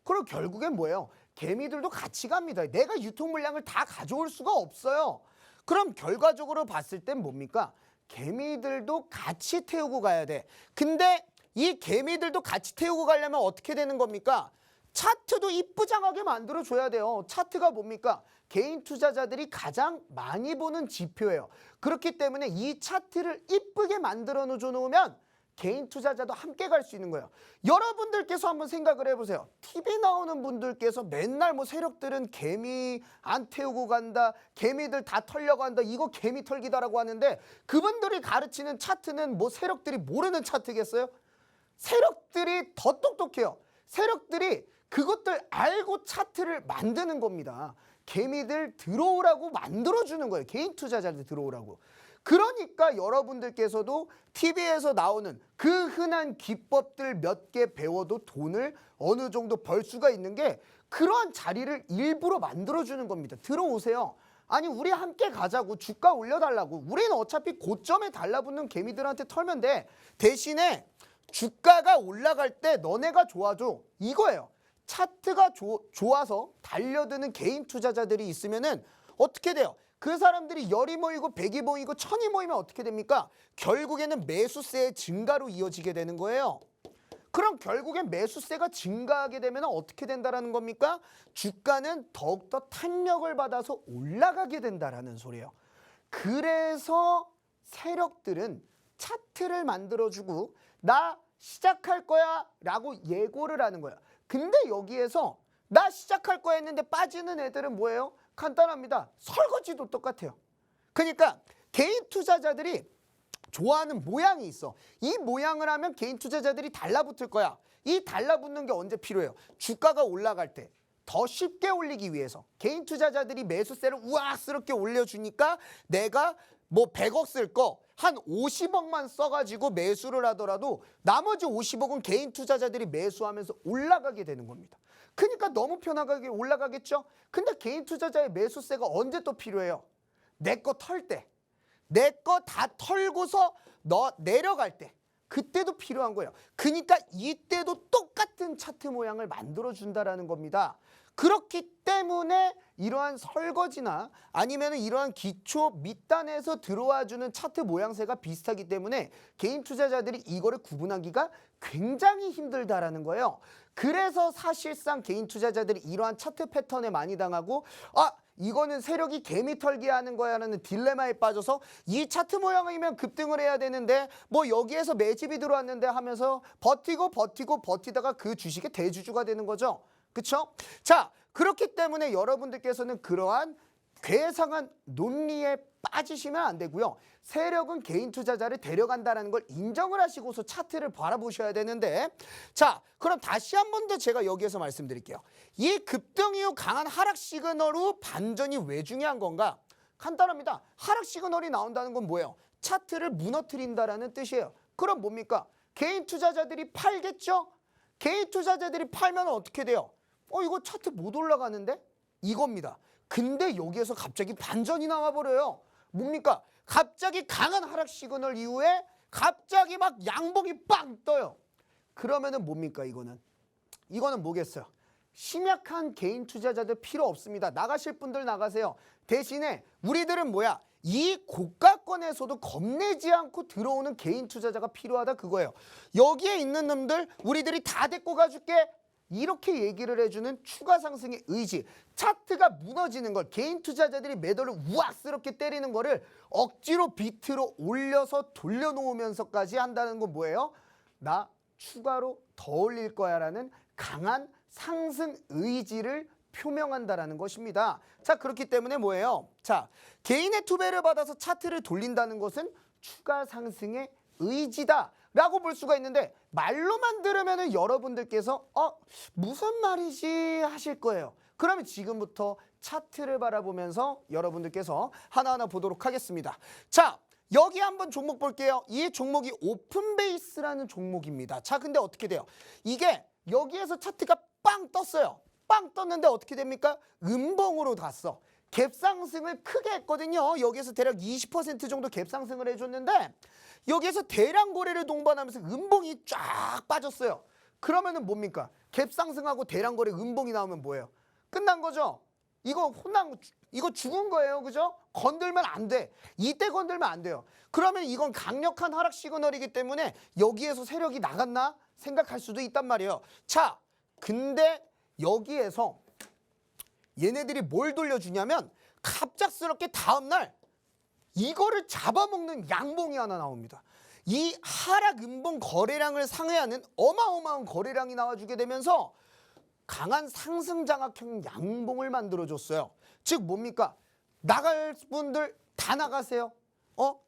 그럼 결국엔 뭐예요? 개미들도 같이 갑니다. 내가 유통물량을 다 가져올 수가 없어요. 그럼 결과적으로 봤을 땐 뭡니까? 개미들도 같이 태우고 가야 돼. 근데 이 개미들도 같이 태우고 가려면 어떻게 되는 겁니까? 차트도 이쁘장하게 만들어줘야 돼요. 차트가 뭡니까? 개인 투자자들이 가장 많이 보는 지표예요. 그렇기 때문에 이 차트를 이쁘게 만들어 놓으면 개인 투자자도 함께 갈 수 있는 거예요. 여러분들께서 한번 생각을 해보세요. TV 나오는 분들께서 맨날 뭐 세력들은 개미 안 태우고 간다, 개미들 다 털려고 한다, 이거 개미 털기다라고 하는데 그분들이 가르치는 차트는 뭐 세력들이 모르는 차트겠어요? 세력들이 더 똑똑해요. 세력들이 그것들 알고 차트를 만드는 겁니다. 개미들 들어오라고 만들어주는 거예요. 개인 투자자들 들어오라고. 그러니까 여러분들께서도 TV에서 나오는 그 흔한 기법들 몇 개 배워도 돈을 어느 정도 벌 수가 있는 게 그러한 자리를 일부러 만들어주는 겁니다. 들어오세요. 아니 우리 함께 가자고, 주가 올려달라고. 우리는 어차피 고점에 달라붙는 개미들한테 털면 돼. 대신에 주가가 올라갈 때 너네가 좋아져. 이거예요. 차트가 좋아서 달려드는 개인 투자자들이 있으면은 어떻게 돼요? 그 사람들이 10이 모이고 100이 모이고 1000이 모이면 어떻게 됩니까? 결국에는 매수세의 증가로 이어지게 되는 거예요. 그럼 결국엔 매수세가 증가하게 되면 어떻게 된다라는 겁니까? 주가는 더욱더 탄력을 받아서 올라가게 된다라는 소리예요. 그래서 세력들은 차트를 만들어주고 나 시작할 거야 라고 예고를 하는 거예요. 근데 여기에서 나 시작할 거야 했는데 빠지는 애들은 뭐예요? 간단합니다. 설거지도 똑같아요. 그러니까 개인 투자자들이 좋아하는 모양이 있어. 이 모양을 하면 개인 투자자들이 달라붙을 거야. 이 달라붙는 게 언제 필요해요? 주가가 올라갈 때. 더 쉽게 올리기 위해서 개인 투자자들이 매수세를 우악스럽게 올려주니까 내가 뭐 100억 쓸 거 한 50억만 써가지고 매수를 하더라도 나머지 50억은 개인 투자자들이 매수하면서 올라가게 되는 겁니다. 그러니까 너무 편하게 올라가겠죠. 근데 개인 투자자의 매수세가 언제 또 필요해요? 내 거 털 때, 내 거 다 털고서 너 내려갈 때, 그때도 필요한 거예요. 그러니까 이때도 똑같은 차트 모양을 만들어 준다라는 겁니다. 그렇기 때문에 이러한 설거지나 아니면 이러한 기초 밑단에서 들어와 주는 차트 모양새가 비슷하기 때문에 개인 투자자들이 이거를 구분하기가 굉장히 힘들다라는 거예요. 그래서 사실상 개인 투자자들이 이러한 차트 패턴에 많이 당하고 이거는 세력이 개미 털기 하는 거야라는 딜레마에 빠져서 이 차트 모양이면 급등을 해야 되는데 뭐 여기에서 매집이 들어왔는데 하면서 버티다가 그 주식의 대주주가 되는 거죠. 그렇죠? 자, 그렇기 때문에 여러분들께서는 그러한 괴상한 논리에 빠지시면 안 되고요. 세력은 개인 투자자를 데려간다는 걸 인정을 하시고서 차트를 바라보셔야 되는데, 자, 그럼 다시 한 번 더 제가 여기에서 말씀드릴게요. 이 급등 이후 강한 하락 시그널 후 반전이 왜 중요한 건가? 간단합니다. 하락 시그널이 나온다는 건 뭐예요? 차트를 무너뜨린다라는 뜻이에요. 그럼 뭡니까? 개인 투자자들이 팔겠죠? 개인 투자자들이 팔면 어떻게 돼요? 이거 차트 못 올라가는데? 이겁니다. 근데 여기에서 갑자기 반전이 나와버려요. 뭡니까? 갑자기 강한 하락 시그널 이후에 갑자기 막 양봉이 빵 떠요. 그러면은 뭡니까 이거는? 이거는 뭐겠어요? 심약한 개인 투자자들 필요 없습니다. 나가실 분들 나가세요. 대신에 우리들은 뭐야? 이 고가권에서도 겁내지 않고 들어오는 개인 투자자가 필요하다 그거예요. 여기에 있는 놈들 우리들이 다 데리고 가줄게. 이렇게 얘기를 해주는 추가 상승의 의지. 차트가 무너지는 걸 개인 투자자들이 매도를 우악스럽게 때리는 거를 억지로 비트로 올려서 돌려놓으면서까지 한다는 건 뭐예요? 나 추가로 더 올릴 거야 라는 강한 상승 의지를 표명한다라는 것입니다. 자, 그렇기 때문에 뭐예요? 자, 개인의 투배를 받아서 차트를 돌린다는 것은 추가 상승의 의지다 라고 볼 수가 있는데, 말로만 들으면은 여러분들께서 무슨 말이지 하실 거예요. 그러면 지금부터 차트를 바라보면서 여러분들께서 하나하나 보도록 하겠습니다. 자, 여기 한번 종목 볼게요. 이 종목이 오픈베이스라는 종목입니다. 자, 근데 어떻게 돼요? 이게 여기에서 차트가 빵 떴어요. 빵 떴는데 어떻게 됩니까? 음봉으로 갔어. 갭상승을 크게 했거든요. 여기에서 대략 20% 정도 갭상승을 해줬는데 여기에서 대량 거래를 동반하면서 음봉이 쫙 빠졌어요. 그러면은 뭡니까? 갭상승하고 대량 거래 음봉이 나오면 뭐예요? 끝난 거죠? 이거 이거 죽은 거예요. 그죠? 건들면 안 돼. 이때 건들면 안 돼요. 그러면 이건 강력한 하락 시그널이기 때문에 여기에서 세력이 나갔나 생각할 수도 있단 말이에요. 자, 근데 여기에서 얘네들이 뭘 돌려주냐면 갑작스럽게 다음날 이거를 잡아먹는 양봉이 하나 나옵니다. 이 하락 음봉 거래량을 상회하는 어마어마한 거래량이 나와주게 되면서 강한 상승 장악형 양봉을 만들어줬어요. 즉 뭡니까? 나갈 분들 다 나가세요.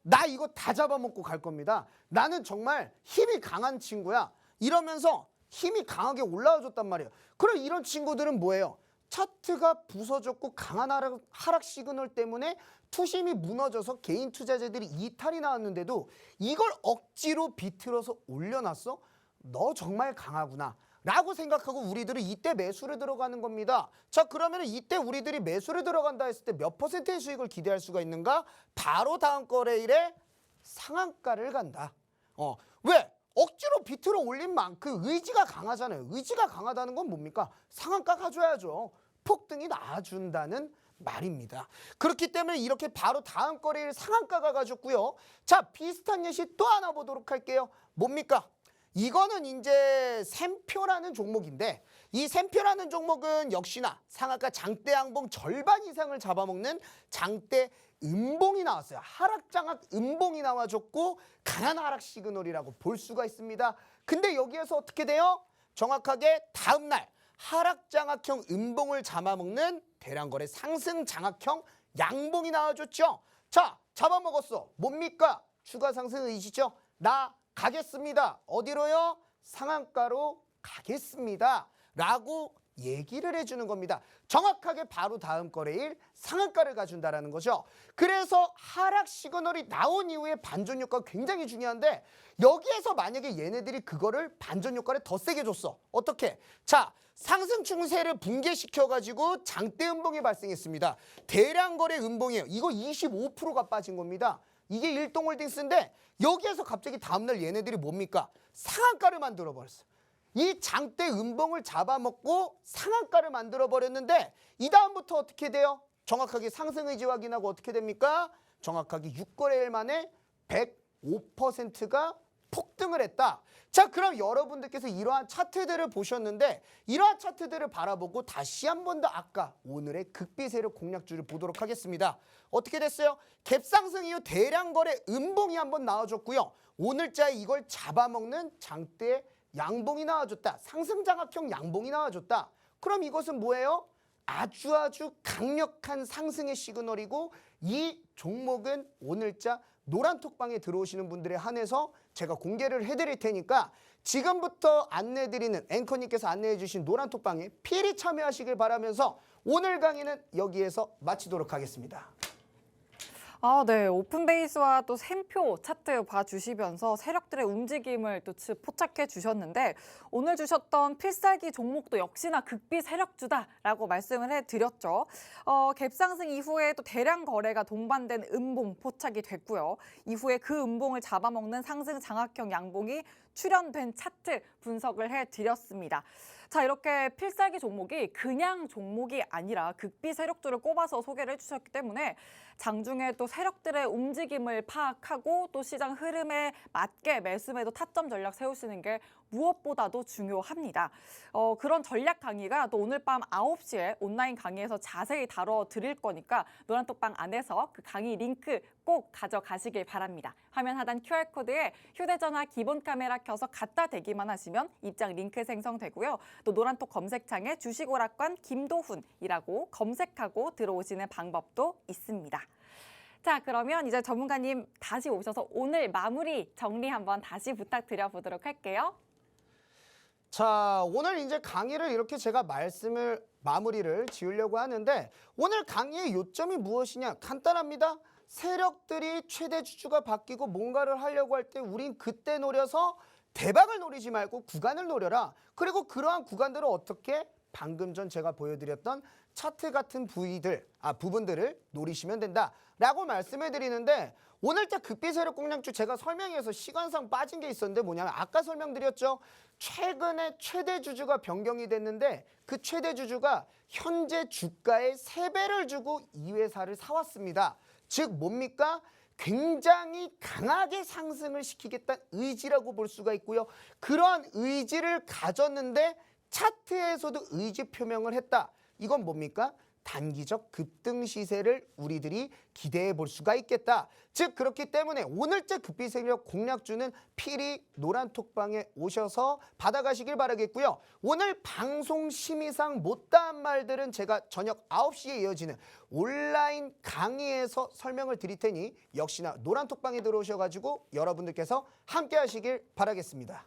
나 이거 다 잡아먹고 갈 겁니다. 나는 정말 힘이 강한 친구야. 이러면서 힘이 강하게 올라와줬단 말이에요. 그럼 이런 친구들은 뭐예요? 차트가 부서졌고 강한 하락 시그널 때문에 투심이 무너져서 개인 투자자들이 이탈이 나왔는데도 이걸 억지로 비틀어서 올려놨어? 너 정말 강하구나 라고 생각하고 우리들은 이때 매수를 들어가는 겁니다. 자, 그러면 이때 우리들이 매수를 들어간다 했을 때 몇 퍼센트의 수익을 기대할 수가 있는가? 바로 다음 거래일에 상한가를 간다. 왜? 억지로 비틀어 올린 만큼 의지가 강하잖아요. 의지가 강하다는 건 뭡니까? 상한가 가져야죠. 폭등이 나와준다는 말입니다. 그렇기 때문에 이렇게 바로 다음 거래일 상한가가 가졌고요. 자, 비슷한 예시 또 하나 보도록 할게요. 뭡니까? 이거는 이제 샘표라는 종목인데 이 샘표라는 종목은 역시나 상한가 장대 양봉 절반 이상을 잡아먹는 장대 음봉이 나왔어요. 하락 장악 음봉이 나와줬고 강한 하락 시그널이라고 볼 수가 있습니다. 근데 여기에서 어떻게 돼요? 정확하게 다음날 하락 장악형 음봉을 잡아먹는 대량거래 상승 장악형 양봉이 나와줬죠. 자, 잡아먹었어. 뭡니까? 추가 상승 의지죠. 나 가겠습니다. 어디로요? 상한가로 가겠습니다 라고 얘기를 해주는 겁니다. 정확하게 바로 다음 거래일 상한가를 가준다라는 거죠. 그래서 하락 시그널이 나온 이후에 반전 효과가 굉장히 중요한데 여기에서 만약에 얘네들이 그거를 반전 효과를 더 세게 줬어. 어떻게? 자, 상승 추세를 붕괴시켜가지고 장대 음봉이 발생했습니다. 대량 거래 음봉이에요. 이거 25%가 빠진 겁니다. 이게 일동홀딩스인데 여기에서 갑자기 다음날 얘네들이 뭡니까? 상한가를 만들어버렸어. 이 장대 음봉을 잡아먹고 상한가를 만들어버렸는데 이 다음부터 어떻게 돼요? 정확하게 상승 의지 확인하고 어떻게 됩니까? 정확하게 6거래일 만에 105%가 폭등을 했다. 자, 그럼 여러분들께서 이러한 차트들을 보셨는데 이러한 차트들을 바라보고 다시 한 번 더 아까 오늘의 극비 세력 공략주를 보도록 하겠습니다. 어떻게 됐어요? 갭상승 이후 대량 거래 음봉이 한번 나와줬고요. 오늘자에 이걸 잡아먹는 장대 양봉이 나와줬다. 상승장악형 양봉이 나와줬다. 그럼 이것은 뭐예요? 아주 강력한 상승의 시그널이고 이 종목은 오늘자 노란톡방에 들어오시는 분들에 한해서 제가 공개를 해드릴 테니까 지금부터 안내드리는 앵커님께서 안내해 주신 노란톡방에 필히 참여하시길 바라면서 오늘 강의는 여기에서 마치도록 하겠습니다. 네. 오픈베이스와 또 샘표 차트 봐주시면서 세력들의 움직임을 또 포착해 주셨는데 오늘 주셨던 필살기 종목도 역시나 극비 세력주다라고 말씀을 해드렸죠. 갭상승 이후에 또 대량 거래가 동반된 음봉 포착이 됐고요. 이후에 그 음봉을 잡아먹는 상승 장악형 양봉이 출현된 차트 분석을 해드렸습니다. 자, 이렇게 필살기 종목이 그냥 종목이 아니라 극비 세력주를 꼽아서 소개를 해주셨기 때문에 장중에 또 세력들의 움직임을 파악하고 또 시장 흐름에 맞게 매수매도 타점 전략 세우시는 게 무엇보다도 중요합니다. 그런 전략 강의가 또 오늘 밤 9시에 온라인 강의에서 자세히 다뤄드릴 거니까 노란톡방 안에서 그 강의 링크 꼭 가져가시길 바랍니다. 화면 하단 QR코드에 휴대전화 기본 카메라 켜서 갖다 대기만 하시면 입장 링크 생성되고요. 또 노란톡 검색창에 주식오락관 김도훈이라고 검색하고 들어오시는 방법도 있습니다. 자, 그러면 이제 전문가님 다시 오셔서 오늘 마무리 정리 한번 다시 부탁드려 보도록 할게요. 자, 오늘 이제 강의를 이렇게 제가 마무리를 지으려고 하는데 오늘 강의의 요점이 무엇이냐? 간단합니다. 세력들이 최대 주주가 바뀌고 뭔가를 하려고 할 때 우린 그때 노려서 대박을 노리지 말고 구간을 노려라. 그리고 그러한 구간들을 어떻게 방금 전 제가 보여드렸던 차트 같은 부분들을 노리시면 된다라고 말씀을 드리는데 오늘자 극비 세력 공략주 제가 설명해서 시간상 빠진 게 있었는데 뭐냐면 아까 설명드렸죠. 최근에 최대 주주가 변경이 됐는데 그 최대 주주가 현재 주가의 3배를 주고 이 회사를 사왔습니다. 즉 뭡니까? 굉장히 강하게 상승을 시키겠다는 의지라고 볼 수가 있고요. 그러한 의지를 가졌는데 차트에서도 의지 표명을 했다. 이건 뭡니까? 단기적 급등 시세를 우리들이 기대해 볼 수가 있겠다. 즉 그렇기 때문에 오늘자 극비 세력 공략주는 필히 노란톡방에 오셔서 받아가시길 바라겠고요. 오늘 방송 심의상 못다한 말들은 제가 저녁 9시에 이어지는 온라인 강의에서 설명을 드릴 테니 역시나 노란톡방에 들어오셔가지고 여러분들께서 함께 하시길 바라겠습니다.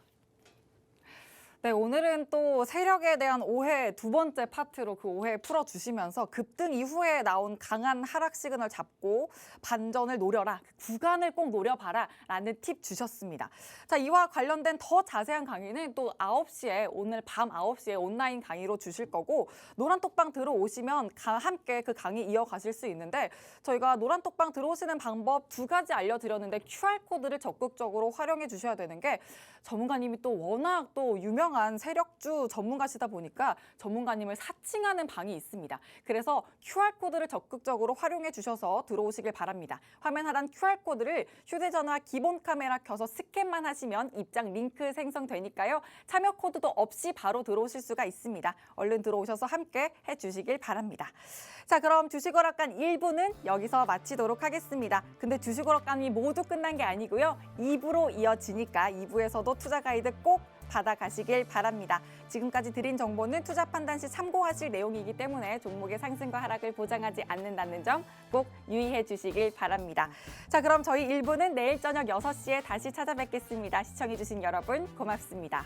네, 오늘은 또 세력에 대한 오해 두 번째 파트로 그 오해 풀어주시면서 급등 이후에 나온 강한 하락 시그널 잡고 반전을 노려라, 그 구간을 꼭 노려봐라 라는 팁 주셨습니다. 자, 이와 관련된 더 자세한 강의는 또 9시에 오늘 밤 9시에 온라인 강의로 주실 거고 노란톡방 들어오시면 함께 그 강의 이어가실 수 있는데 저희가 노란톡방 들어오시는 방법 2가지 알려드렸는데 QR코드를 적극적으로 활용해 주셔야 되는 게 전문가님이 또 워낙 또 유명한 세력주 전문가시다 보니까 전문가님을 사칭하는 방이 있습니다. 그래서 QR코드를 적극적으로 활용해 주셔서 들어오시길 바랍니다. 화면 하단 QR코드를 휴대전화 기본 카메라 켜서 스캔만 하시면 입장 링크 생성되니까요. 참여 코드도 없이 바로 들어오실 수가 있습니다. 얼른 들어오셔서 함께 해주시길 바랍니다. 자, 그럼 주식오락관 1부는 여기서 마치도록 하겠습니다. 근데 주식오락관이 모두 끝난 게 아니고요. 2부로 이어지니까 2부에서도 투자 가이드 꼭 받아가시길 바랍니다. 지금까지 드린 정보는 투자 판단 시 참고하실 내용이기 때문에 종목의 상승과 하락을 보장하지 않는다는 점 꼭 유의해 주시길 바랍니다. 자, 그럼 저희 1부는 내일 저녁 6시에 다시 찾아뵙겠습니다. 시청해 주신 여러분 고맙습니다.